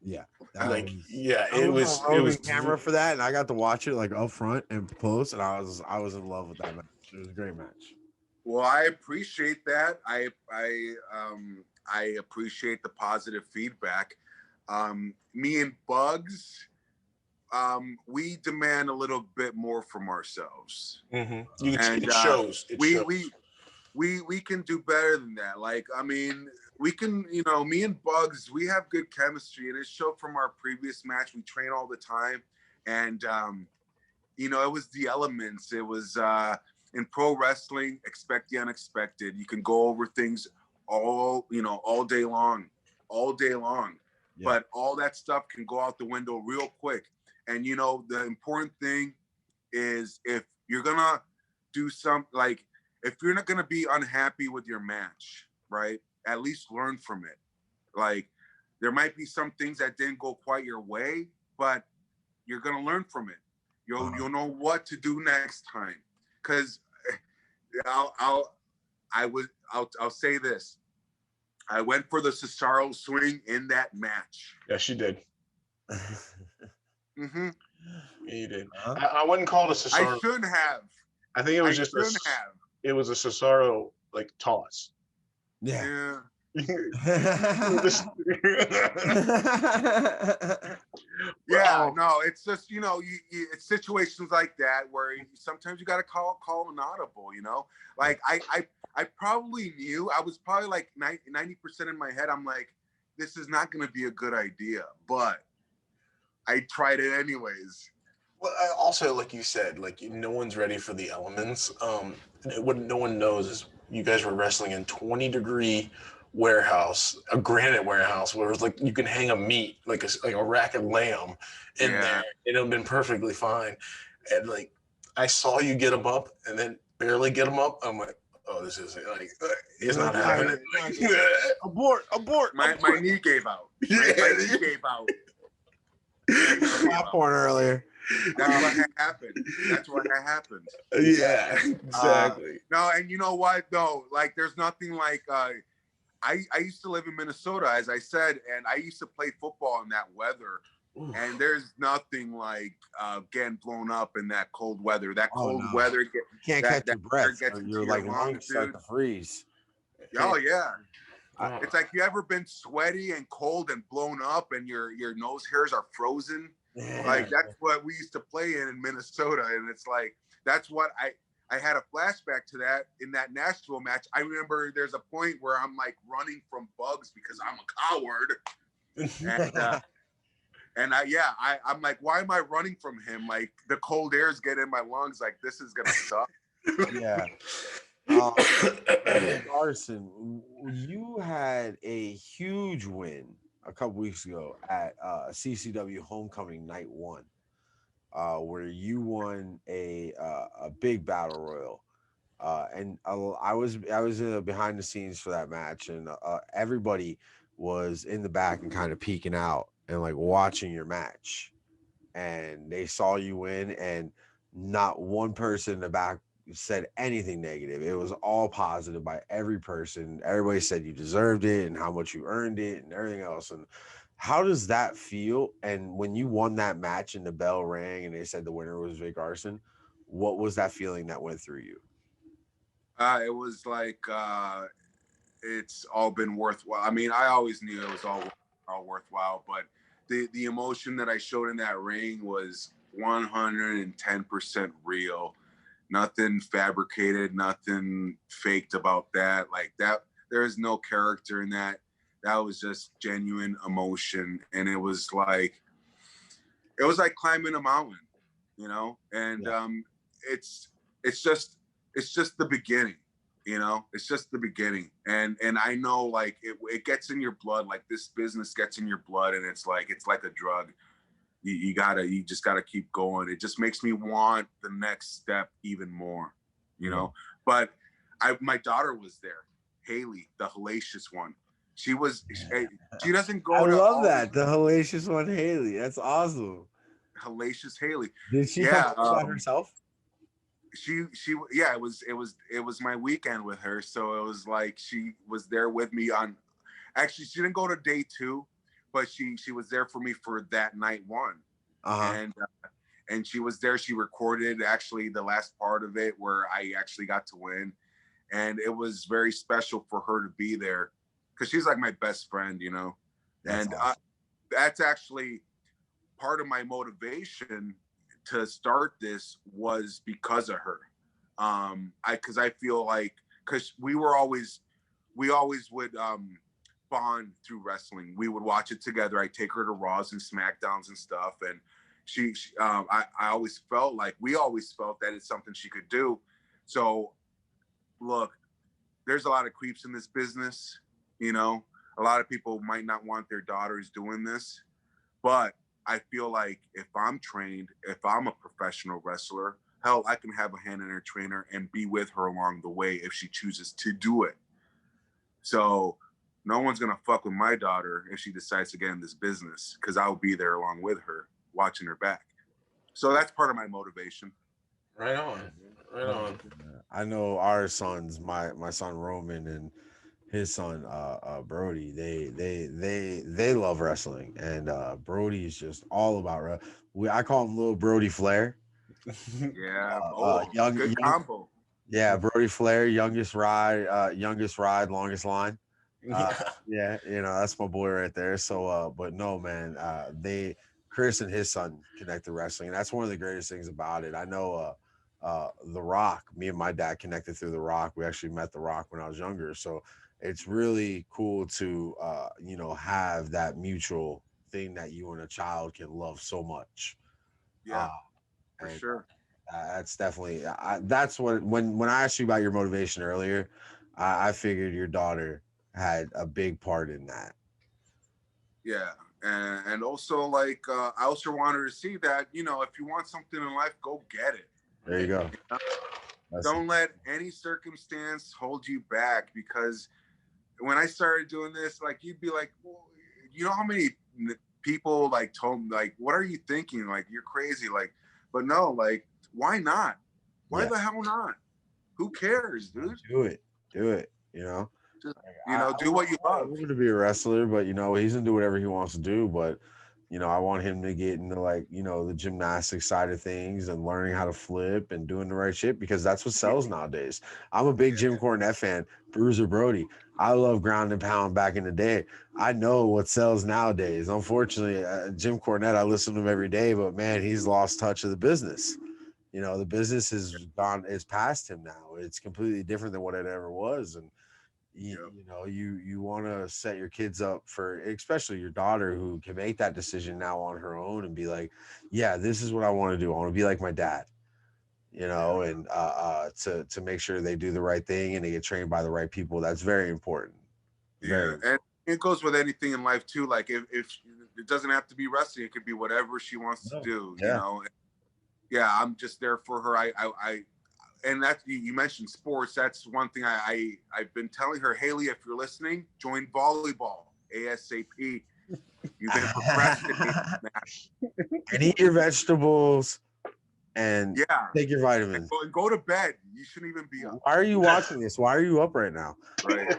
Yeah, it was camera for that, and I got to watch it like up front and post, and I was in love with that match. It was a great match. Well, I appreciate that. I appreciate the positive feedback. Me and Bugs. We demand a little bit more from ourselves. Mm-hmm. It shows. We can do better than that. Like, I mean, we can, me and Bugs, we have good chemistry, and it showed from our previous match. We train all the time, and it was the elements. It was in pro wrestling, expect the unexpected. You can go over things all day long. Yeah. But all that stuff can go out the window real quick. And the important thing is, if you're gonna do if you're not gonna be unhappy with your match, right? At least learn from it. Like, there might be some things that didn't go quite your way, but you're gonna learn from it. You'll know what to do next time. Because I'll say this. I went for the Cesaro swing in that match. Yes, you did. Mm-hmm. Yeah, you did. I wouldn't call it a Cesaro. I shouldn't have. I think it was just it was a Cesaro like toss. Yeah. Yeah, no, it's just, you know, it's situations like that where sometimes you got to call an audible, you know. Like I probably knew, I was probably like 90% in my head, I'm like, this is not going to be a good idea, but I tried it anyways. Well, also, like you said, like no one's ready for the elements. What no one knows is you guys were wrestling in 20-degree warehouse, a granite warehouse, where it was like you can hang a meat, like a rack of lamb in there, and it'll been perfectly fine. And like I saw you get them up, and then barely get them up. I'm like, oh, this is like it's not happening. Abort! My knee gave out. My knee gave out. Popcorn earlier. That's what happened. Yeah, exactly. No, and you know what though? Like, there's nothing like I used to live in Minnesota, as I said, and I used to play football in that weather. Oof. And there's nothing like getting blown up in that cold weather. That cold weather, you can't catch your breath. You're like lungs start to freeze. Oh yeah. It's like, you ever been sweaty and cold and blown up and your nose hairs are frozen? Yeah. Like, that's what we used to play in Minnesota. And it's like, that's what I had a flashback to that in that Nashville match. I remember there's a point where I'm like running from bugs because I'm a coward. And I'm like, why am I running from him? Like, the cold air's getting in my lungs. Like, this is going to suck. Yeah. Arson, you had a huge win a couple weeks ago at CCW Homecoming Night 1, where you won a big battle royal, and I was behind the scenes for that match, and everybody was in the back and kind of peeking out and like watching your match, and they saw you win, and not one person in the back said anything negative. It was all positive by every person. Everybody said you deserved it and how much you earned it and everything else. And how does that feel? And when you won that match and the bell rang and they said the winner was Vic Arson, what was that feeling that went through you? It was like it's all been worthwhile. I mean, I always knew it was all worthwhile, but the emotion that I showed in that ring was 110% real. Nothing fabricated, nothing faked about that. Like that, there is no character in that. That was just genuine emotion, and it was like climbing a mountain, you know. And it's just the beginning, you know. It's just the beginning, and I know, like, it gets in your blood. Like, this business gets in your blood, and it's like a drug. You just gotta keep going. It just makes me want the next step even more, you know. But my daughter was there, Haley, the hellacious one. She doesn't go. I love that, the hellacious one, Haley. That's awesome. Hellacious Haley. Did she come by herself? She it was my weekend with her, so it was like she was there with me on. Actually, she didn't go to day 2. But she was there for me for that night 1. And she was there. She recorded actually the last part of it where I actually got to win. And it was very special for her to be there because she's like my best friend, you know. That's awesome. That's actually part of my motivation to start this was because of her. Because I feel like, because we always would bond through wrestling. We would watch it together. I'd take her to Raws and SmackDowns and stuff, and I always felt like we always felt that it's something she could do. So look, there's a lot of creeps in this business, you know. A lot of people might not want their daughters doing this, but I feel like if I'm trained, if I'm a professional wrestler, hell, I can have a hand in her trainer and be with her along the way if she chooses to do it. So no one's gonna fuck with my daughter if she decides to get in this business, because I'll be there along with her, watching her back. So that's part of my motivation. Right on. Right on. I know our sons, my son Roman and his son Brody, they love wrestling, and Brody is just all about I call him little Brody Flair. Yeah. Young, Good combo. yeah, Brody Flair, youngest ride, longest line. Yeah, that's my boy right there. So but no, man, Chris and his son connect to wrestling, and that's one of the greatest things about it. I know The Rock, me and my dad connected through The Rock. We actually met The Rock when I was younger. So it's really cool to have that mutual thing that you and a child can love so much. Yeah, Uh, for and sure. That's definitely that's what when I asked you about your motivation earlier, I figured your daughter had a big part in that. Yeah. And also like I also wanted to see that, if you want something in life, go get it. There you go. Don't let any circumstance hold you back, because when I started doing this, like you'd be like, well, you know how many people like told me like, what are you thinking? Like you're crazy. Like, but no, like, why not? Why the hell not? Who cares, dude? Do it. Just, do what you love. I want him to be a wrestler, but he's gonna do whatever he wants to do. But I want him to get into the gymnastics side of things and learning how to flip and doing the right shit, because that's what sells nowadays. I'm a big Jim Cornette fan, Bruiser Brody. I love ground and pound back in the day. I know what sells nowadays. Unfortunately, Jim Cornette, I listen to him every day, but man, he's lost touch of the business. The business is past him now. It's completely different than what it ever was. And you want to set your kids up for, especially your daughter, who can make that decision now on her own and be like, yeah, this is what I want to do. I want to be like my dad, and to make sure they do the right thing and they get trained by the right people. That's very important. And it goes with anything in life too. Like if it doesn't have to be wrestling, it could be whatever she wants to do. Yeah, I'm just there for her. And that you mentioned sports. That's one thing I've been telling her, Haley, if you're listening, join volleyball ASAP. You've been procrastinating. And eat your vegetables and take your vitamins. And go to bed. You shouldn't even be up. Why are you watching this? Why are you up right now? Right.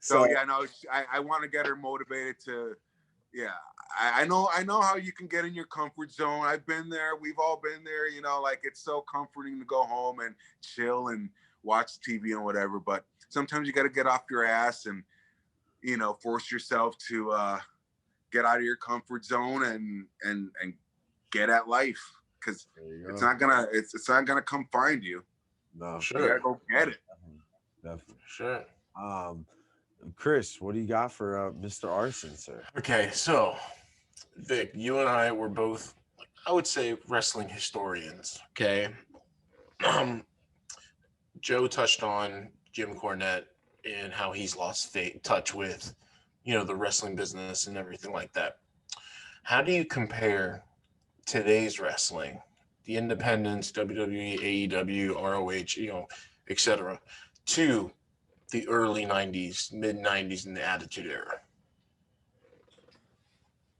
So yeah, no, I want to get her motivated to. Yeah, I know how you can get in your comfort zone. I've been there. We've all been there. Like it's so comforting to go home and chill and watch TV and whatever. But sometimes you got to get off your ass and, force yourself to get out of your comfort zone and get at life, because it's not gonna come find you. No, sure. You gotta go get it. Definitely. Sure. Chris, what do you got for Mr. Arson, sir? Okay, so Vic, you and I were both, I would say, wrestling historians. Okay. Joe touched on Jim Cornette and how he's lost touch with, the wrestling business and everything like that. How do you compare today's wrestling, the independents, WWE, AEW, ROH, etc., to the early 90s, mid 90s, and the Attitude Era?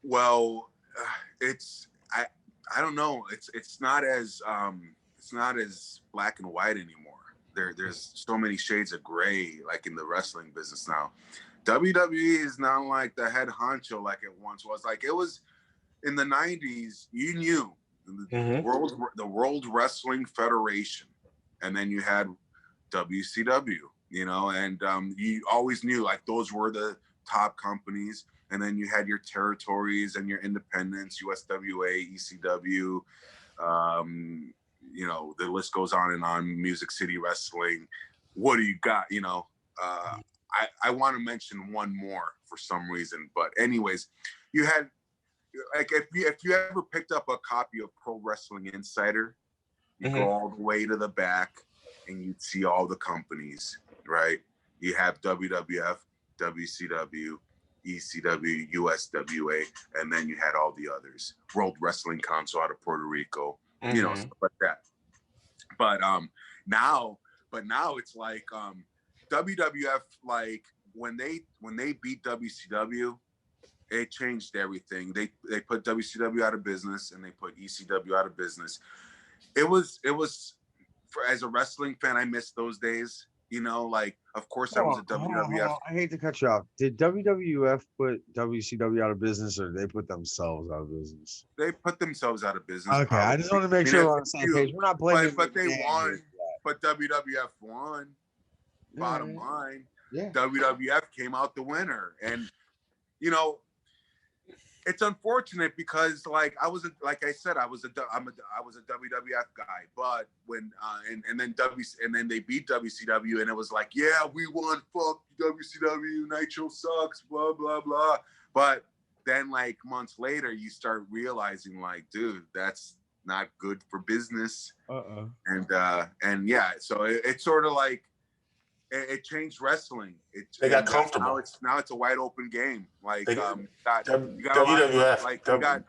Well, I don't know. It's not as black and white anymore. There's so many shades of gray, like in the wrestling business now. WWE is not like the head honcho like it once was. Like it was in the 90s. You knew the World Wrestling Federation, and then you had WCW. And you always knew like those were the top companies. And then you had your territories and your independents, USWA, ECW, the list goes on and on, Music City Wrestling. What do you got? I want to mention one more for some reason. But anyways, you had, like, if you ever picked up a copy of Pro Wrestling Insider, you go all the way to the back and you'd see all the companies, right? You have WWF, WCW, ECW, USWA, and then you had all the others. World Wrestling Council out of Puerto Rico, stuff like that. But now it's like WWF, like when they beat WCW, it changed everything. They put WCW out of business and they put ECW out of business. It was as a wrestling fan, I miss those days. You know, like of course I was a WWF. I hate to cut you off. Did WWF put WCW out of business, or did they put themselves out of business? They put themselves out of business. Okay, probably. I just want to make sure we're on the same page. We're not blaming, but they won. But WWF won. Bottom line, WWF came out the winner, and you know, it's unfortunate because like I was a WWF guy, but when and then they beat WCW, and it was like, yeah, we won, fuck WCW, Nitro sucks, blah blah blah. But then like months later, you start realizing like, dude, that's not good for business. And yeah, so it's sort of like. It changed wrestling. They got comfortable. Now it's a wide open game. Like WWF.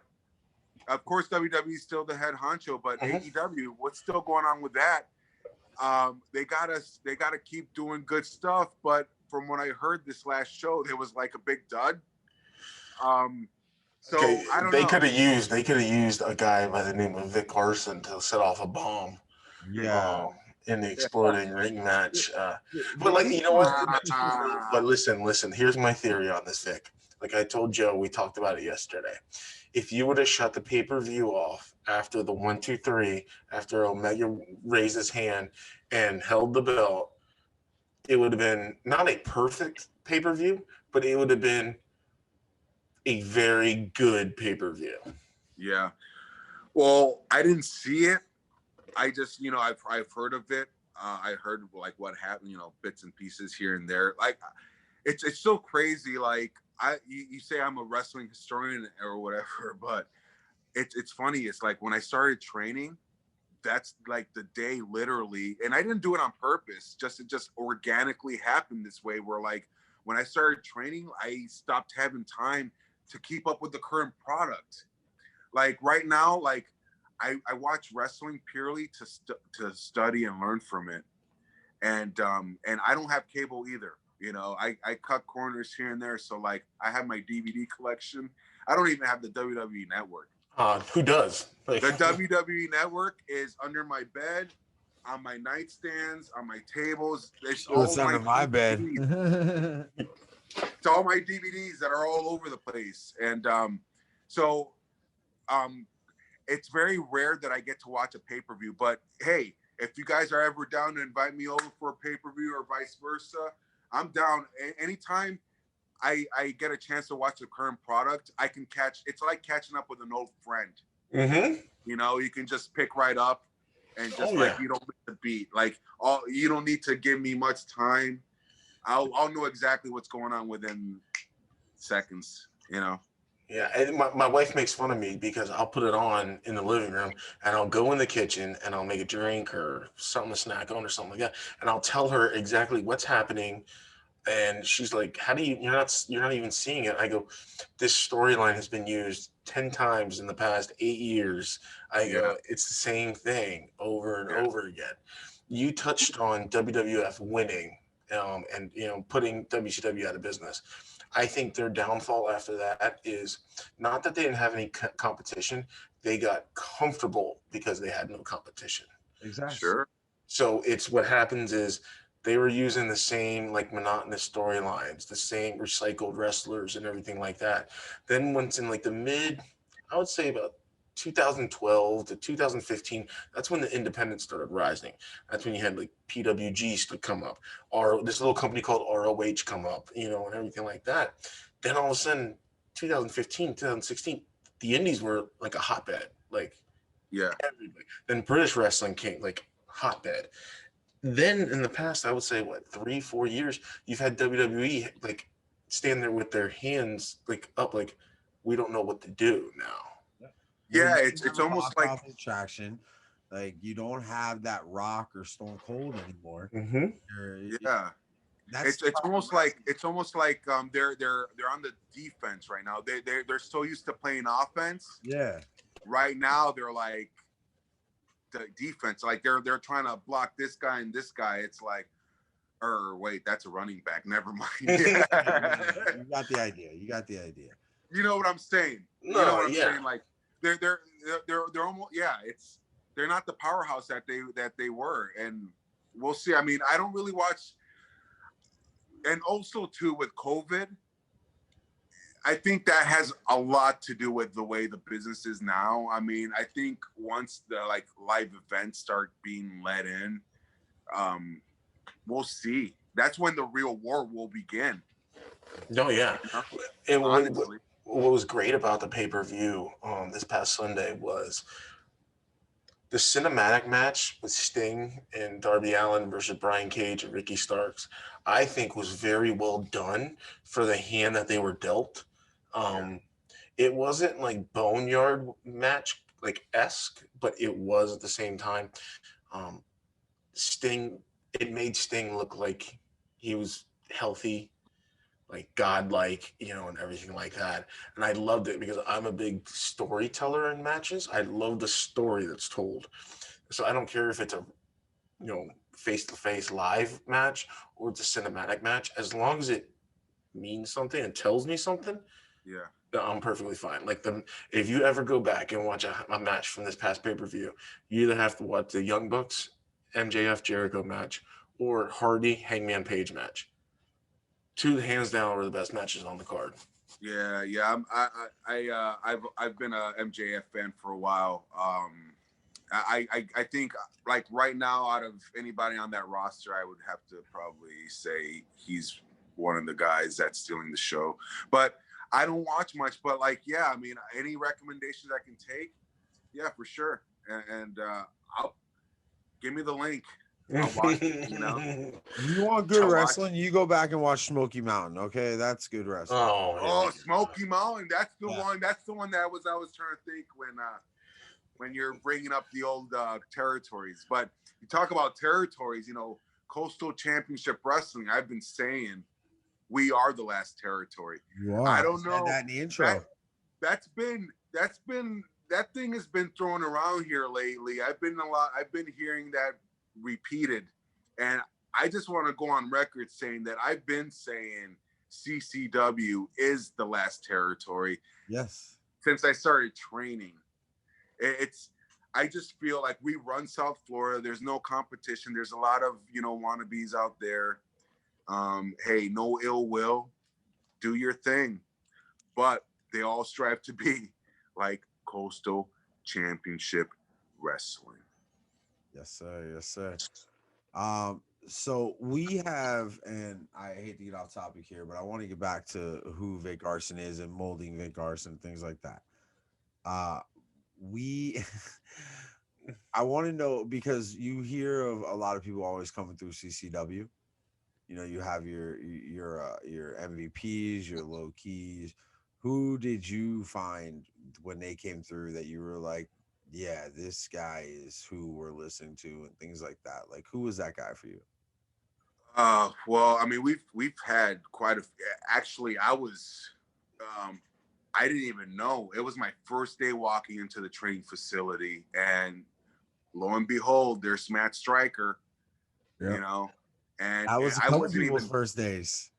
Of course, WWE is still the head honcho, but AEW, what's still going on with that? They gotta keep doing good stuff. But from what I heard this last show, there was like a big dud. So I don't know. They could have used a guy by the name of Vic Arson to set off a bomb. Yeah. In the exploding ring match. But like, you know what? But listen, here's my theory on this, Vic. Like I told Joe, we talked about it yesterday. If you would have shut the pay-per-view off after the 1, 2, 3, after Omega raised his hand and held the belt, it would have been not a perfect pay-per-view, but it would have been a very good pay-per-view. Yeah. Well, I didn't see it. I just, you know, I've heard of it. I heard like what happened, you know, bits and pieces here and there. Like, it's so crazy. Like, you say I'm a wrestling historian or whatever, but it's funny. It's like when I started training, that's like the day literally, and I didn't do it on purpose. It just organically happened this way. Where like when I started training, I stopped having time to keep up with the current product. Like right now, like. I watch wrestling purely to study and learn from it, and I don't have cable either. You know, I cut corners here and there. So like I have my DVD collection. I don't even have the WWE Network. Who does? The WWE Network is under my bed, on my nightstands, on my tables. It's under my bed. It's all my DVDs that are all over the place, and it's very rare that I get to watch a pay-per-view, but hey, if you guys are ever down to invite me over for a pay-per-view or vice versa, I'm down. Anytime I get a chance to watch the current product, I can it's like catching up with an old friend. Mm-hmm. You know, you can just pick right up and just you don't miss the beat. Like you don't need to give me much time. I'll know exactly what's going on within seconds, you know. Yeah, and my wife makes fun of me because I'll put it on in the living room and I'll go in the kitchen and I'll make a drink or something to snack on or something like that, and I'll tell her exactly what's happening, and she's like, "How do you're not even seeing it?" I go, "This storyline has been used 10 times in the past 8 years." I go, "It's the same thing over and over again." You touched on WWF winning, and you know, putting WCW out of business. I think their downfall after that is not that they didn't have any competition. They got comfortable because they had no competition. Exactly. Sure. So it's what happens is they were using the same like monotonous storylines, the same recycled wrestlers and everything like that. Then once in like the I would say about 2012 to 2015, that's when the independents started rising. That's when you had like PWGs to come up, or this little company called ROH come up, you know, and everything like that. Then all of a sudden, 2015, 2016, the indies were like a hotbed, like everybody. Then British wrestling came, like hotbed. Then in the past, I would say 3-4 years, you've had WWE like stand there with their hands like up, like we don't know what to do now. Yeah, it's almost like attraction. Like you don't have that Rock or Stone Cold anymore. Mm-hmm. It's almost like they're on the defense right now. They're so used to playing offense. Yeah. Right now they're like the defense. Like they're trying to block this guy and this guy. It's like, wait, that's a running back. Never mind. You got the idea. You know what I'm saying? No, you know what I'm yeah. saying? Like they're almost, yeah. They're not the powerhouse that they were, and we'll see. I mean, I don't really watch, and also too with COVID, I think that has a lot to do with the way the business is now. I mean, I think once the like live events start being let in, we'll see. That's when the real war will begin. No, yeah. You know? And Honestly. what was great about the pay-per-view this past Sunday was the cinematic match with Sting and Darby Allin versus Brian Cage and Ricky Starks. I think was very well done for the hand that they were dealt. It wasn't like boneyard match like esque, but it was at the same time. Sting, it made Sting look like he was healthy, like godlike, and everything like that. And I loved it because I'm a big storyteller in matches. I love the story that's told. So I don't care if it's a, face-to-face live match or it's a cinematic match, as long as it means something and tells me something. Yeah. I'm perfectly fine. Like if you ever go back and watch a match from this past pay-per-view, you either have to watch the Young Bucks MJF Jericho match or Hardy Hangman Page match. Two hands down were the best matches on the card. Yeah. I've been a MJF fan for a while. I think like right now, out of anybody on that roster, I would have to probably say he's one of the guys that's stealing the show. But I don't watch much. But like, yeah, I mean, any recommendations I can take, yeah, for sure. And I'll give me the link. I'll watch it, You want good wrestling? You go back and watch Smoky Mountain. Okay, that's good wrestling. Oh, Smoky Mountain. That's the one. That's the one that I was trying to think when you're bringing up the old territories. But you talk about territories, Coastal Championship Wrestling. I've been saying we are the last territory. I don't know. That in the intro. That thing has been thrown around here lately. I've been hearing that repeated, and I just want to go on record saying that I've been saying CCW is the last territory. Yes. Since I started training. I just feel like we run South Florida. There's no competition. There's a lot of, wannabes out there. Hey, no ill will. Do your thing. But they all strive to be like Coastal Championship Wrestling. Yes, sir. Yes, sir. So we have, and I hate to get off topic here, but I want to get back to who Vic Arson is and molding Vic Arson, things like that. I want to know, because you hear of a lot of people always coming through CCW. You have your MVPs, your low keys. Who did you find when they came through that you were like, yeah, this guy is who we're listening to, and things like that? Like, who was that guy for you? Well, I mean, we've had quite a. Actually, I didn't even know. It was my first day walking into the training facility, and lo and behold, there's Matt Stryker. Yep. And that was a couple people's first days.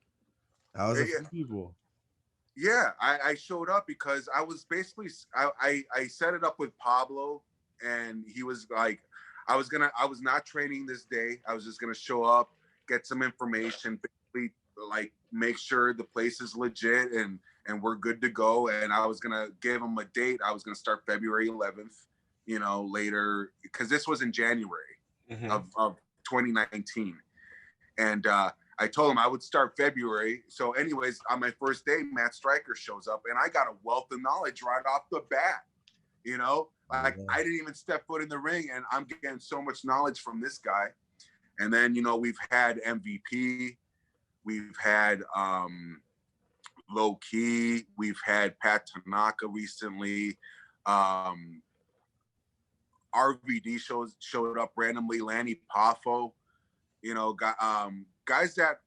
That was a few people. Yeah, I showed up because I was basically I set it up with Pablo, and he was like, I was not training this day. I was just gonna show up, get some information, basically like make sure the place is legit and we're good to go. And I was gonna give him a date. I was gonna start February 11th, later, because this was in January of 2019, and I told him I would start February. So anyways, on my first day, Matt Stryker shows up, and I got a wealth of knowledge right off the bat. I didn't even step foot in the ring, and I'm getting so much knowledge from this guy. And then, we've had MVP, we've had Low Key, we've had Pat Tanaka recently. RVD showed up randomly, Lanny Poffo, guys that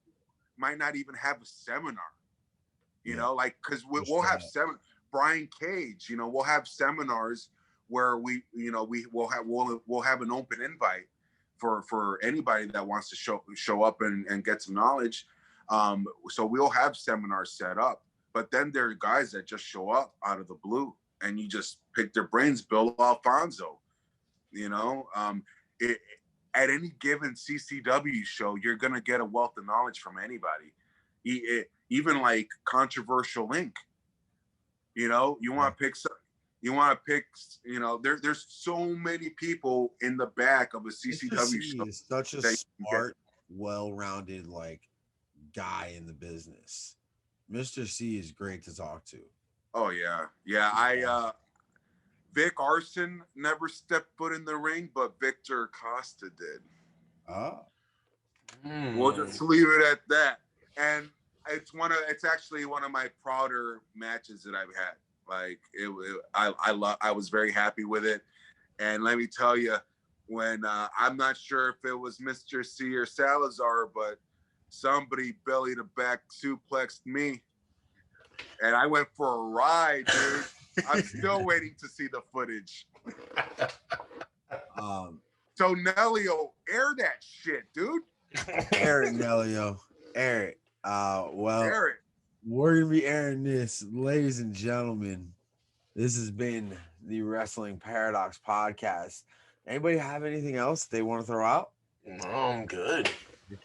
might not even have a seminar, because we'll have Brian Cage, we'll have seminars where we'll have an open invite for anybody that wants to show up and get some knowledge. So we'll have seminars set up, But then there are guys that just show up out of the blue, and you just pick their brains. Bill Alfonso, you know, at any given CCW show, you're gonna get a wealth of knowledge from anybody, even like Controversial Inc. You know, you want to pick some. You want to pick, you know, there's so many people in the back of a CCW show. He's such a smart, well-rounded, like, guy in the business. Mr. C is great to talk to. Oh yeah. Vic Arson never stepped foot in the ring, but Victor Costa did. We'll just leave it at that. And it's actually one of my prouder matches that I've had. Like I was very happy with it. And let me tell you, when I'm not sure if it was Mr. C or Salazar, but somebody belly to back suplexed me, and I went for a ride, dude. I'm still waiting to see the footage. So Nelio, air that shit, dude. Air it, Nelio. Air it. Air it. We're gonna be airing this, ladies and gentlemen. This has been the Wrestling Paradox Podcast. Anybody have anything else they want to throw out? No, I'm good.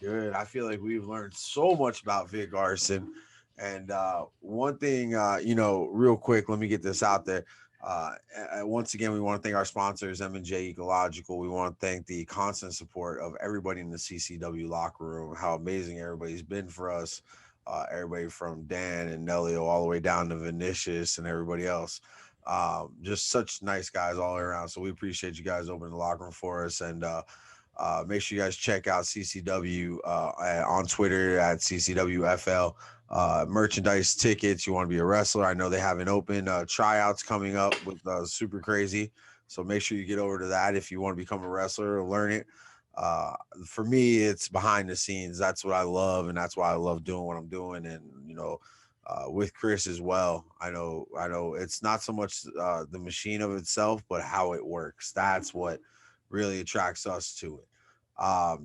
Good. I feel like we've learned so much about Vic Arson. And one thing, real quick, let me get this out there. Once again, we want to thank our sponsors, M&J Ecological. We want to thank the constant support of everybody in the CCW locker room, how amazing everybody's been for us. Everybody from Dan and Nelio all the way down to Vinicius and everybody else. Just such nice guys all around. So we appreciate you guys opening the locker room for us. And make sure you guys check out CCW on Twitter at CCWFL. Merchandise, tickets. You want to be a wrestler? I know they have an open tryouts coming up with Super Crazy. So make sure you get over to that if you want to become a wrestler or learn it. For me, it's behind the scenes. That's what I love, and that's why I love doing what I'm doing. And with Chris as well, I know it's not so much the machine of itself, but how it works. That's what really attracts us to it.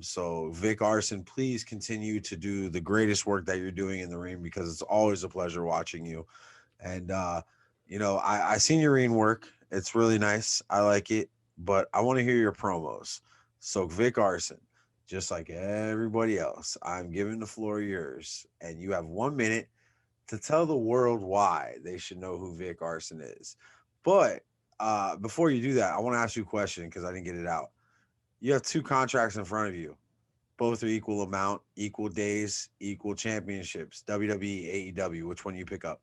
So Vic Arson, please continue to do the greatest work that you're doing in the ring, because it's always a pleasure watching you. And I seen your ring work. It's really nice. I like it, but I want to hear your promos. So Vic Arson, just like everybody else, I'm giving the floor yours, and you have 1 minute to tell the world why they should know who Vic Arson is. But before you do that, I want to ask you a question, because I didn't get it out. You have 2 contracts in front of you. Both are equal amount, equal days, equal championships. WWE, AEW. Which one do you pick up?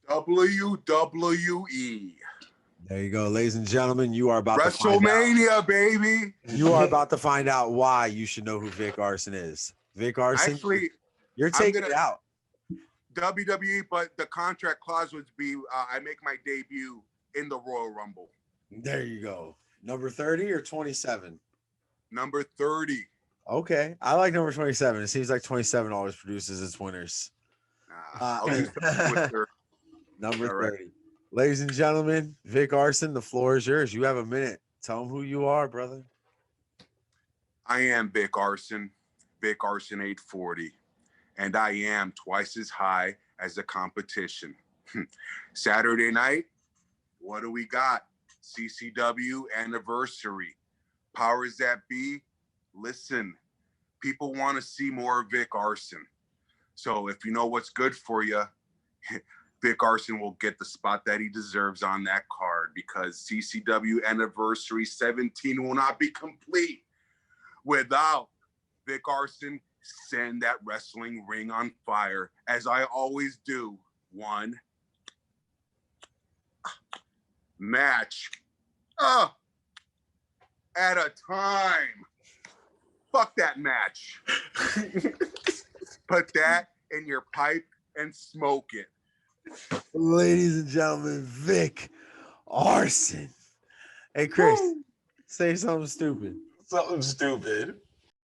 WWE. There you go, ladies and gentlemen. You are about WrestleMania, baby. You are about to find out why you should know who Vic Arson is. Vic Arson, actually, you're taking it out. WWE, but the contract clause would be I make my debut in the Royal Rumble. There you go. Number 30 or 27? Number 30. Okay. I like number 27. It seems like 27 always produces its winners. Number 30. Right. Ladies and gentlemen, Vic Arson, the floor is yours. You have a minute. Tell them who you are, brother. I am Vic Arson, Vic Arson 840, and I am twice as high as the competition. Saturday night, what do we got? CCW anniversary. Powers that be, listen, people want to see more Vic Arson. So if you know what's good for you, Vic Arson will get the spot that he deserves on that card, because CCW anniversary 17 will not be complete without Vic Arson send that wrestling ring on fire, as I always do. One match at a time. Fuck that match. Put that in your pipe and smoke it. Ladies and gentlemen, Vic Arson. Hey, Chris, say something stupid. Something stupid.